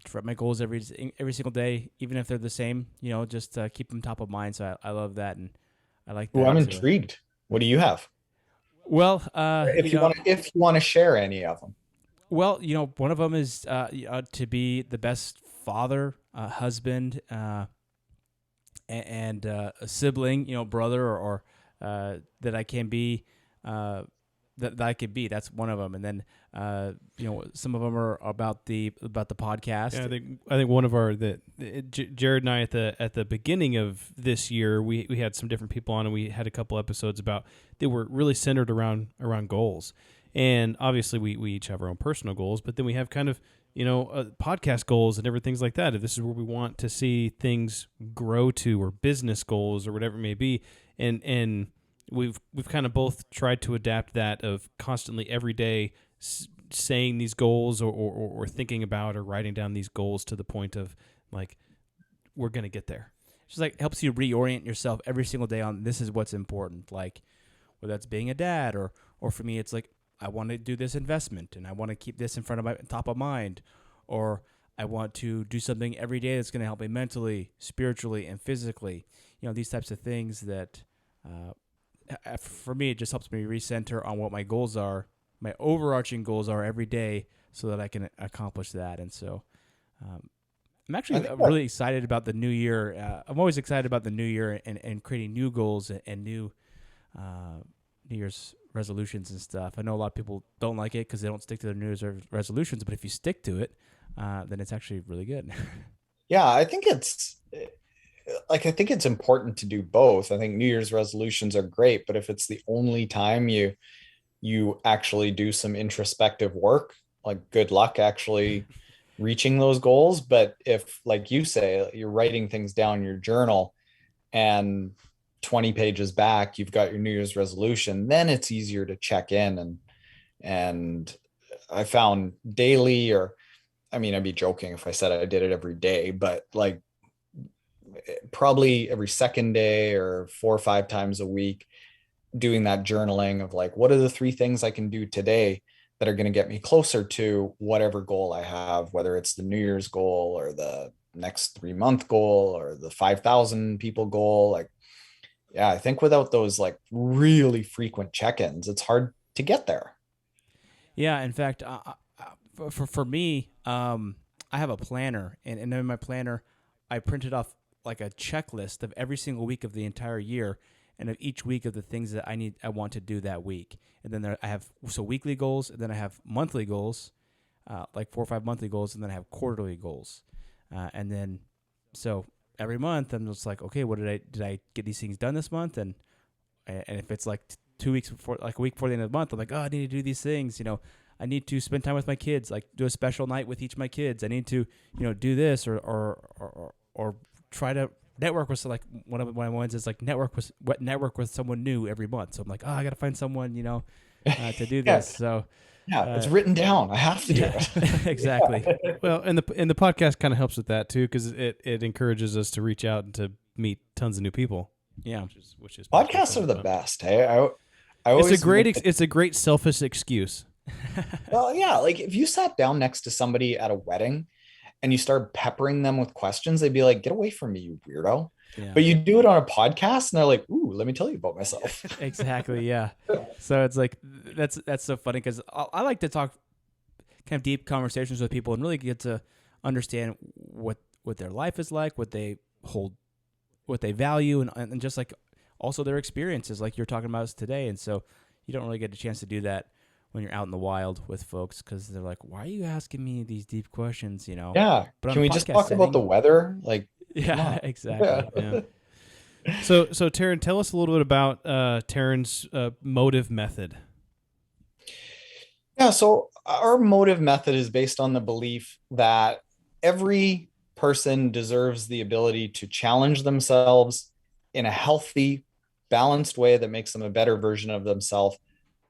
For my goals every single day, even if they're the same, just keep them top of mind. So I love that, and I like that. Well, I'm intrigued. What do you have? Well, if you want to share any of them. Well, one of them is to be the best father, husband, and a sibling, brother, or that I can be, that I could be. That's one of them. And then, some of them are about the podcast. Yeah, I think one of our Jared and I at the beginning of this year, we had some different people on, and we had a couple episodes about, they were really centered around goals. And obviously we each have our own personal goals, but then we have kind of, podcast goals and different things like that. If this is where we want to see things grow to, or business goals or whatever it may be. And we've kind of both tried to adapt that of constantly every day saying these goals or thinking about or writing down these goals to the point of like, we're going to get there. It's just like helps you reorient yourself every single day on this is what's important. Like whether that's being a dad or for me, it's like, I want to do this investment and I want to keep this in front of my top of mind, or I want to do something every day that's going to help me mentally, spiritually, and physically. These types of things that, for me, it just helps me recenter on what my goals are, my overarching goals are every day, so that I can accomplish that. And so, I'm actually really excited about the new year. I'm always excited about the new year and creating new goals and new New Year's resolutions and stuff. I know a lot of people don't like it because they don't stick to their New Year's resolutions, but if you stick to it, then it's actually really good. Yeah, I think it's important to do both. I think New Year's resolutions are great, but if it's the only time you actually do some introspective work, like good luck actually reaching those goals. But if, like you say, you're writing things down in your journal and 20 pages back, you've got your New Year's resolution, then it's easier to check in. And I found daily, or I'd be joking if I said I did it every day, but like probably every second day or 4 or 5 times a week, doing that journaling of like, what are the 3 things I can do today that are going to get me closer to whatever goal I have, whether it's the New Year's goal or the next 3-month goal or the 5,000 people goal. Like, yeah, I think without those like really frequent check-ins, it's hard to get there. Yeah, in fact, for me, I have a planner, and in my planner, I printed off like a checklist of every single week of the entire year, and of each week of the things that I want to do that week. And then I have weekly goals, and then I have monthly goals, like 4 or 5 monthly goals, and then I have quarterly goals, and then so every month I'm just like, okay, what did I get these things done this month? And if it's like 2 weeks before, like a week before the end of the month, I'm like, oh, I need to do these things. I need to spend time with my kids, like do a special night with each of my kids. I need to, do this or try to network with, like one of my ones is like network with someone new every month. So I'm like, oh, I got to find someone, to do this. So yeah, it's written down. I have to do it. Exactly. Yeah. Well, and the podcast kind of helps with that too, because it encourages us to reach out and to meet tons of new people. Yeah, which is podcasts are the best. Hey, I always it's a great selfish excuse. Well, yeah, like if you sat down next to somebody at a wedding and you start peppering them with questions, they'd be like, "Get away from me, you weirdo." Yeah. But you do it on a podcast, and they're like, "Ooh, let me tell you about myself." Exactly. Yeah. So it's like that's so funny because I like to talk kind of deep conversations with people and really get to understand what their life is like, what they hold, what they value, and just like also their experiences, like you're talking about us today. And so, you don't really get a chance to do that when you're out in the wild with folks, because they're like, why are you asking me these deep questions, you know? Yeah. But on Can a we just podcast talk about the setting- weather? Like, come Yeah, on. exactly. Yeah. So Taren, tell us a little bit about Taren's MOTTIV method. Yeah, so our MOTTIV method is based on the belief that every person deserves the ability to challenge themselves in a healthy, balanced way that makes them a better version of themselves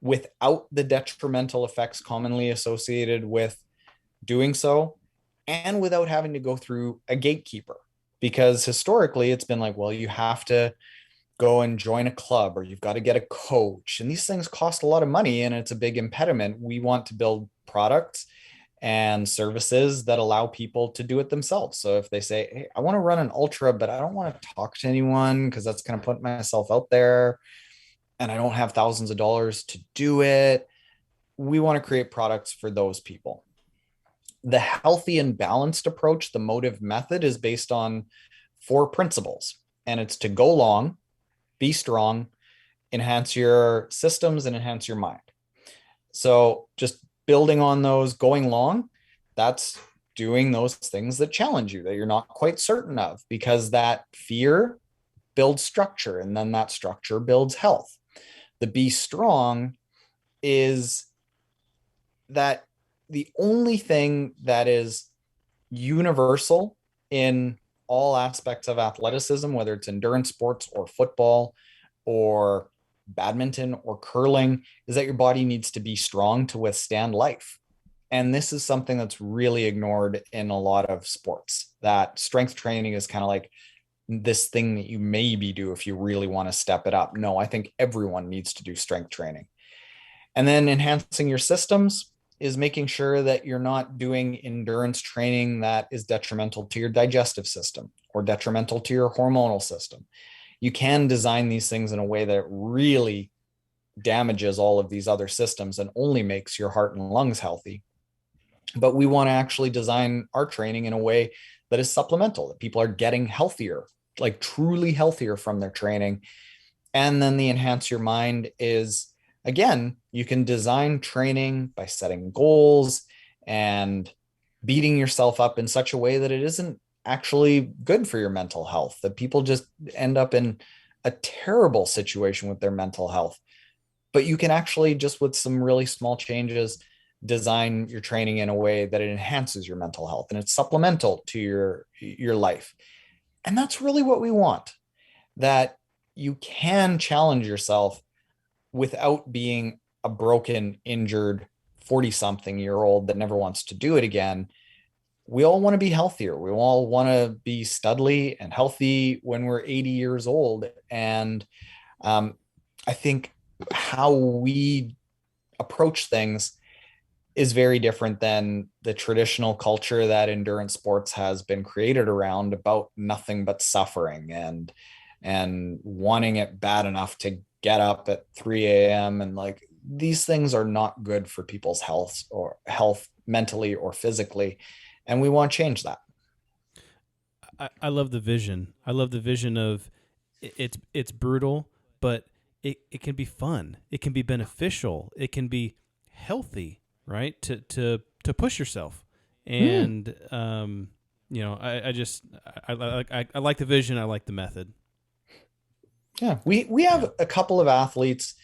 without the detrimental effects commonly associated with doing so, and without having to go through a gatekeeper. Because historically, it's been like, well, you have to go and join a club, or you've got to get a coach, and these things cost a lot of money and it's a big impediment. We want to build products and services that allow people to do it themselves. So if they say, hey, I want to run an ultra, but I don't want to talk to anyone because that's going to put myself out there and I don't have thousands of dollars to do it, we want to create products for those people. The healthy and balanced approach, the MOTTIV method, is based on 4 principles, and it's to go long, be strong, enhance your systems, and enhance your mind. So just building on those, going long, that's doing those things that challenge you, that you're not quite certain of, because that fear builds structure, and then that structure builds health. The be strong is that the only thing that is universal in all aspects of athleticism, whether it's endurance sports or football or badminton or curling, is that your body needs to be strong to withstand life. And this is something that's really ignored in a lot of sports, that strength training is kind of like this thing that you maybe do if you really want to step it up. No, I think everyone needs to do strength training. And then enhancing your systems is making sure that you're not doing endurance training that is detrimental to your digestive system or detrimental to your hormonal system. You can design these things in a way that really damages all of these other systems and only makes your heart and lungs healthy. But we want to actually design our training in a way that is supplemental, that people are getting healthier, like truly healthier from their training. And then the enhance your mind is, again, you can design training by setting goals and beating yourself up in such a way that it isn't actually good for your mental health, that people just end up in a terrible situation with their mental health. But you can actually, just with some really small changes, design your training in a way that it enhances your mental health and it's supplemental to your life. And that's really what we want, that you can challenge yourself without being a broken, injured 40-something-year-old that never wants to do it again. We all want to be healthier. We all want to be studly and healthy when we're 80 years old. And I think how we approach things is very different than the traditional culture that endurance sports has been created around, about nothing but suffering and wanting it bad enough to get up at 3 a.m. And like, these things are not good for people's health mentally or physically. And we want to change that. I love the vision. I love the vision of it's brutal, but it can be fun. It can be beneficial. It can be healthy, right? To push yourself. And you know, I like the vision. I like the method. Yeah, we have a couple of athletes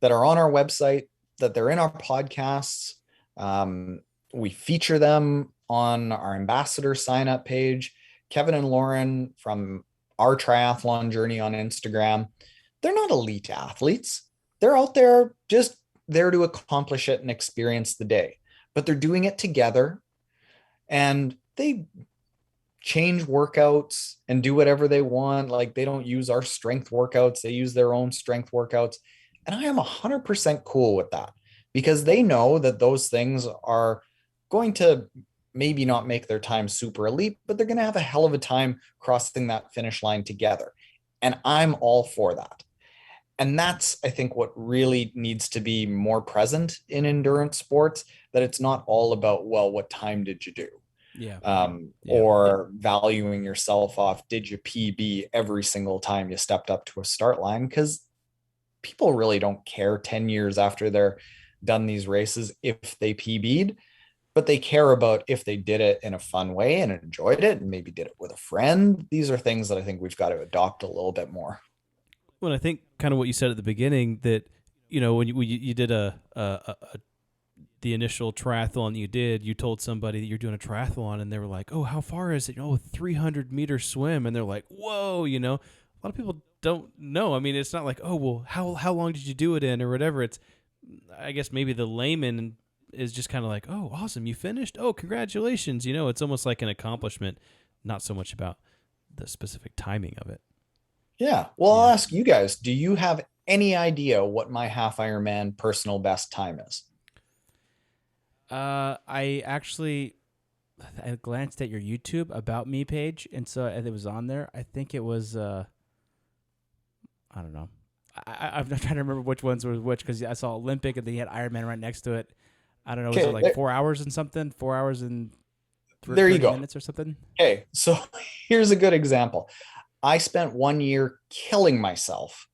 that are on our website, that they're in our podcasts. We feature them on our ambassador sign up page. Kevin and Lauren from our triathlon journey on Instagram, they're not elite athletes. They're out there just there to accomplish it and experience the day, but they're doing it together, and they change workouts and do whatever they want. Like, they don't use our strength workouts. They use their own strength workouts. And I am 100% cool with that, because they know that those things are going to maybe not make their time super elite, but they're going to have a hell of a time crossing that finish line together. And I'm all for that. And that's, I think, what really needs to be more present in endurance sports, that it's not all about, well, what time did you do? Or valuing yourself off, did you PB every single time you stepped up to a start line? Because people really don't care 10 years after they're done these races if they PB'd, but they care about if they did it in a fun way and enjoyed it and maybe did it with a friend. These are things that I think we've got to adopt a little bit more. Well, I think kind of what you said at the beginning, that, you know, when you did the initial triathlon you did, you told somebody that you're doing a triathlon, and they were like, "Oh, how far is it?" "Oh, 300-meter swim." And they're like, "Whoa," you know. A lot of people don't know. I mean, it's not like, "Oh, well, how long did you do it in?" or whatever. It's, I guess maybe the layman is just kind of like, "Oh, awesome, you finished? Oh, congratulations." You know, it's almost like an accomplishment, not so much about the specific timing of it. Yeah. Well, I'll ask you guys, do you have any idea what my half Ironman personal best time is? I glanced at your YouTube About Me page, and so it was on there. I think it was, I don't know. I'm not trying to remember which ones were which, because I saw Olympic and then you had Ironman right next to it. I don't know. Was it like 4 hours and something? 4 hours and there you 30 go. minutes or something? Okay, so here's a good example. I spent 1 year killing myself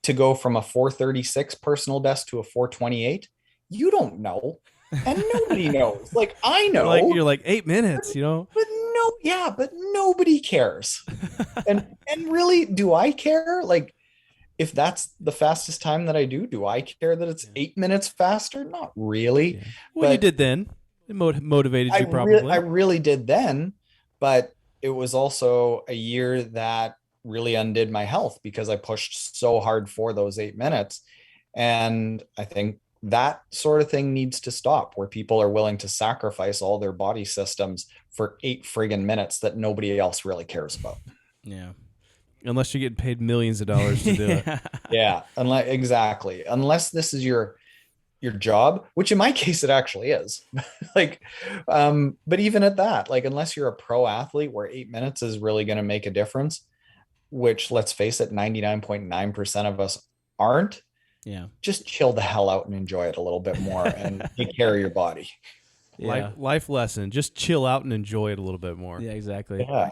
to go from a 4:36 personal best to a 4:28. You don't know. And nobody knows. Like, I know. You're like 8 minutes, you know? But nobody cares. and really, do I care? Like, if that's the fastest time that I do I care that it's 8 minutes faster? Not really. Yeah. Well, you did then. It motivated you probably. I really did then, but it was also a year that really undid my health because I pushed so hard for those 8 minutes. And I think that sort of thing needs to stop, where people are willing to sacrifice all their body systems for 8 friggin' minutes that nobody else really cares about. Yeah. Unless you're getting paid millions of dollars to do it. Yeah. Unless this is your job, which in my case, it actually is. But even at that, like, unless you're a pro athlete where 8 minutes is really going to make a difference, which, let's face it, 99.9% of us aren't. Yeah. Just chill the hell out and enjoy it a little bit more and take care of your body. Yeah. Life lesson. Just chill out and enjoy it a little bit more. Yeah, exactly. Yeah.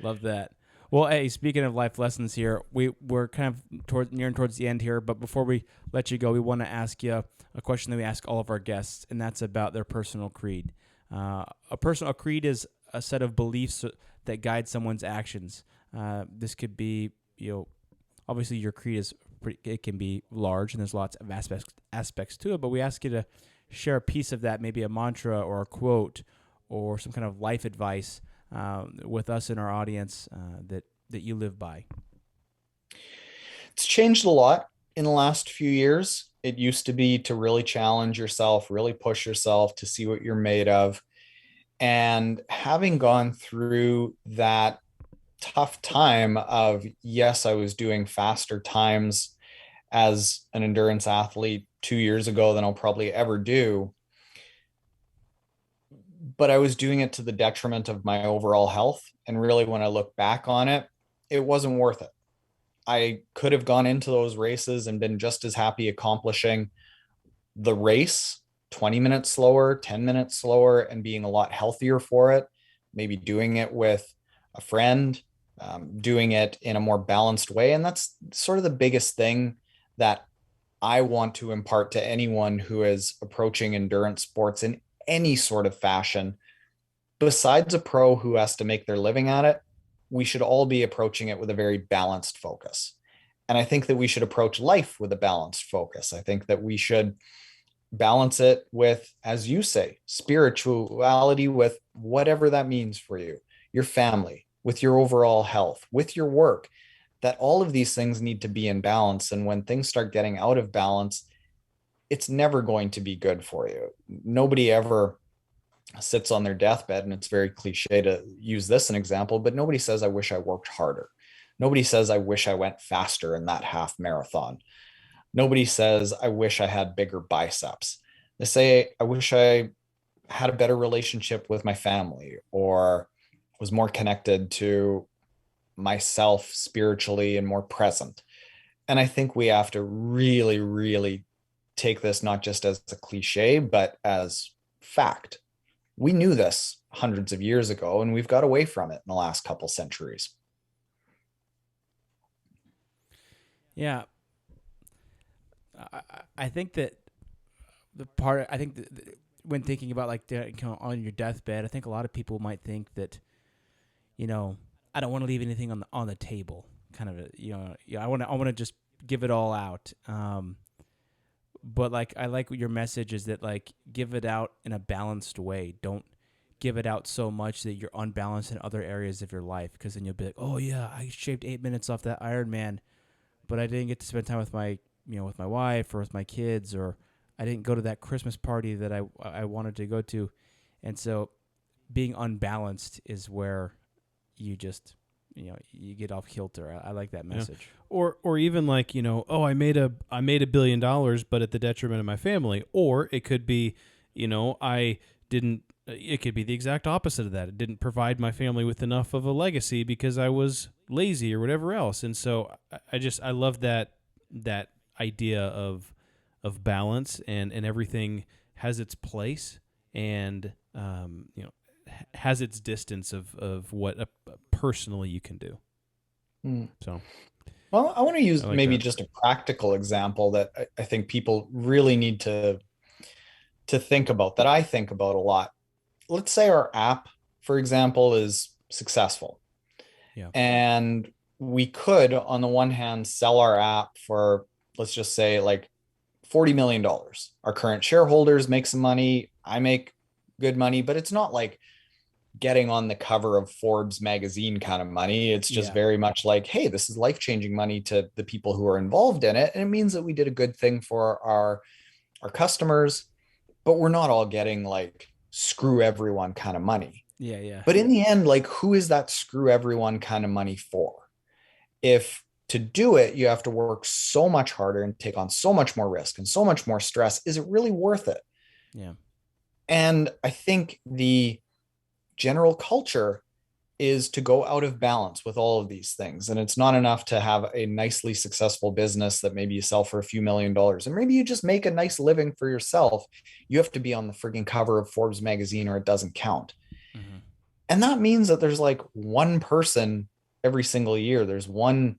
Love that. Well, hey, speaking of life lessons here, we're kind of nearing towards the end here, but before we let you go, we want to ask you a question that we ask all of our guests, and that's about their personal creed. A personal creed is a set of beliefs that guide someone's actions. This could be, obviously your creed is it can be large, and there's lots of aspects to it, but we ask you to share a piece of that, maybe a mantra or a quote or some kind of life advice with us in our audience that you live by. It's changed a lot in the last few years. It used to be to really challenge yourself, really push yourself to see what you're made of. And having gone through that tough time of, yes, I was doing faster times as an endurance athlete 2 years ago than I'll probably ever do, but I was doing it to the detriment of my overall health. And really, when I look back on it, it wasn't worth it. I could have gone into those races and been just as happy accomplishing the race 20 minutes slower, 10 minutes slower, and being a lot healthier for it. Maybe doing it with a friend, doing it in a more balanced way. And that's sort of the biggest thing that I want to impart to anyone who is approaching endurance sports in any sort of fashion. Besides a pro who has to make their living at it, we should all be approaching it with a very balanced focus. And I think that we should approach life with a balanced focus. I think that we should balance it with, as you say, spirituality, with whatever that means for you, your family, with your overall health, with your work, that all of these things need to be in balance. And when things start getting out of balance, it's never going to be good for you. Nobody ever sits on their deathbed, and it's very cliche to use this as an example, but nobody says, I wish I worked harder. Nobody says, I wish I went faster in that half marathon. Nobody says, I wish I had bigger biceps. They say, I wish I had a better relationship with my family, or was more connected to myself spiritually and more present. And I think we have to really, really take this not just as a cliche, but as fact. We knew this hundreds of years ago, and we've got away from it in the last couple centuries. Yeah. I think that when thinking about like on your deathbed, I think a lot of people might think that, I don't want to leave anything on the table. Kind of, I want to just give it all out. But like I like your message is that like give it out in a balanced way. Don't give it out so much that you're unbalanced in other areas of your life, because then you'll be like, oh yeah, I shaved 8 minutes off that Ironman, but I didn't get to spend time with my wife or with my kids, or I didn't go to that Christmas party that I wanted to go to. And so being unbalanced is where you just, you get off kilter. I like that message. Yeah. Or even like, I made $1 billion, but at the detriment of my family. Or it could be, it could be the exact opposite of that. It didn't provide my family with enough of a legacy because I was lazy or whatever else. And so I love that idea of balance, and everything has its place, and has its distance of what personally you can do. So, well, I want to use just a practical example that I think people really need to think about, that I think about a lot. Let's say our app, for example, is successful. Yeah. And we could, on the one hand, sell our app for, let's just say, like $40 million. Our current shareholders make some money. I make good money, but it's not like getting on the cover of Forbes magazine kind of money. It's just very much like, hey, this is life-changing money to the people who are involved in it. And it means that we did a good thing for our customers, but we're not all getting like screw everyone kind of money. Yeah. But in the end, like, who is that screw everyone kind of money for? If to do it, you have to work so much harder and take on so much more risk and so much more stress, is it really worth it? Yeah. And I think the general culture is to go out of balance with all of these things. And it's not enough to have a nicely successful business that maybe you sell for a few $1 million, and maybe you just make a nice living for yourself. You have to be on the frigging cover of Forbes magazine or it doesn't count. Mm-hmm. And that means that there's like one person every single year. There's one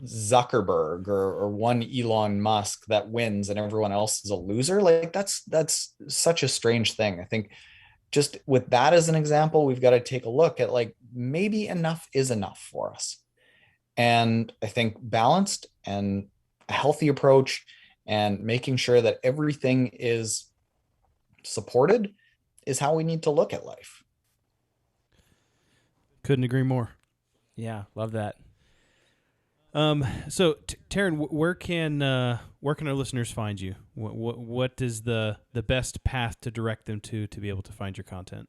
Zuckerberg or one Elon Musk that wins and everyone else is a loser. Like that's such a strange thing. I think just with that as an example, we've got to take a look at like, maybe enough is enough for us. And I think balanced and a healthy approach and making sure that everything is supported is how we need to look at life. Couldn't agree more. Yeah, love that. So Taren, where can our listeners find you? What is the best path to direct them to be able to find your content?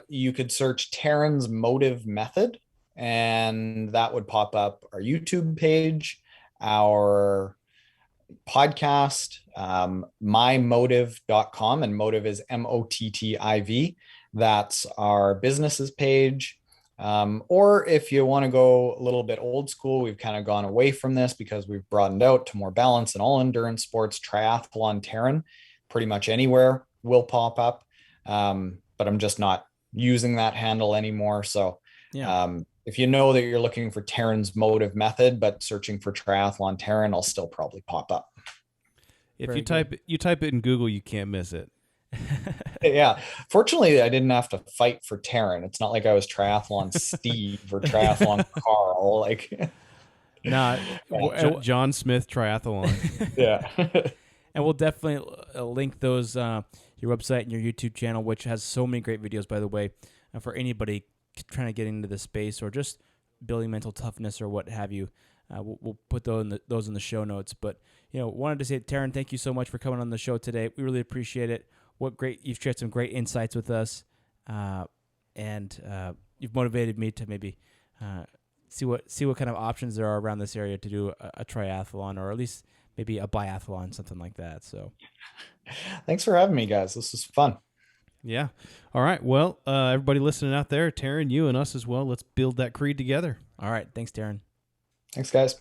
You could search Taren's MOTTIV method, and that would pop up our YouTube page, our podcast, mymottiv.com, and MOTTIV is MOTTIV. That's our businesses page. Or if you want to go a little bit old school, we've kind of gone away from this because we've broadened out to more balance in all endurance sports. Triathlon Taren, pretty much anywhere will pop up. But I'm just not using that handle anymore. So if you know that you're looking for Taren's MOTTIV method, but searching for Triathlon Taren, I'll still probably pop up. If you type it in Google, you can't miss it. Yeah. Fortunately, I didn't have to fight for Taren. It's not like I was Triathlon Steve or Triathlon Carl. Like, John Smith Triathlon. Yeah. And we'll definitely link those, your website and your YouTube channel, which has so many great videos, by the way, for anybody trying to get into the space or just building mental toughness or what have you. We'll put those in the show notes. But, wanted to say, Taren, thank you so much for coming on the show today. We really appreciate it. You've shared some great insights with us, and you've motivated me to maybe see what kind of options there are around this area to do a triathlon, or at least maybe a biathlon, something like that. So, thanks for having me, guys. This was fun. Yeah. All right. Well, everybody listening out there, Taren, you and us as well. Let's build that creed together. All right. Thanks, Taren. Thanks, guys.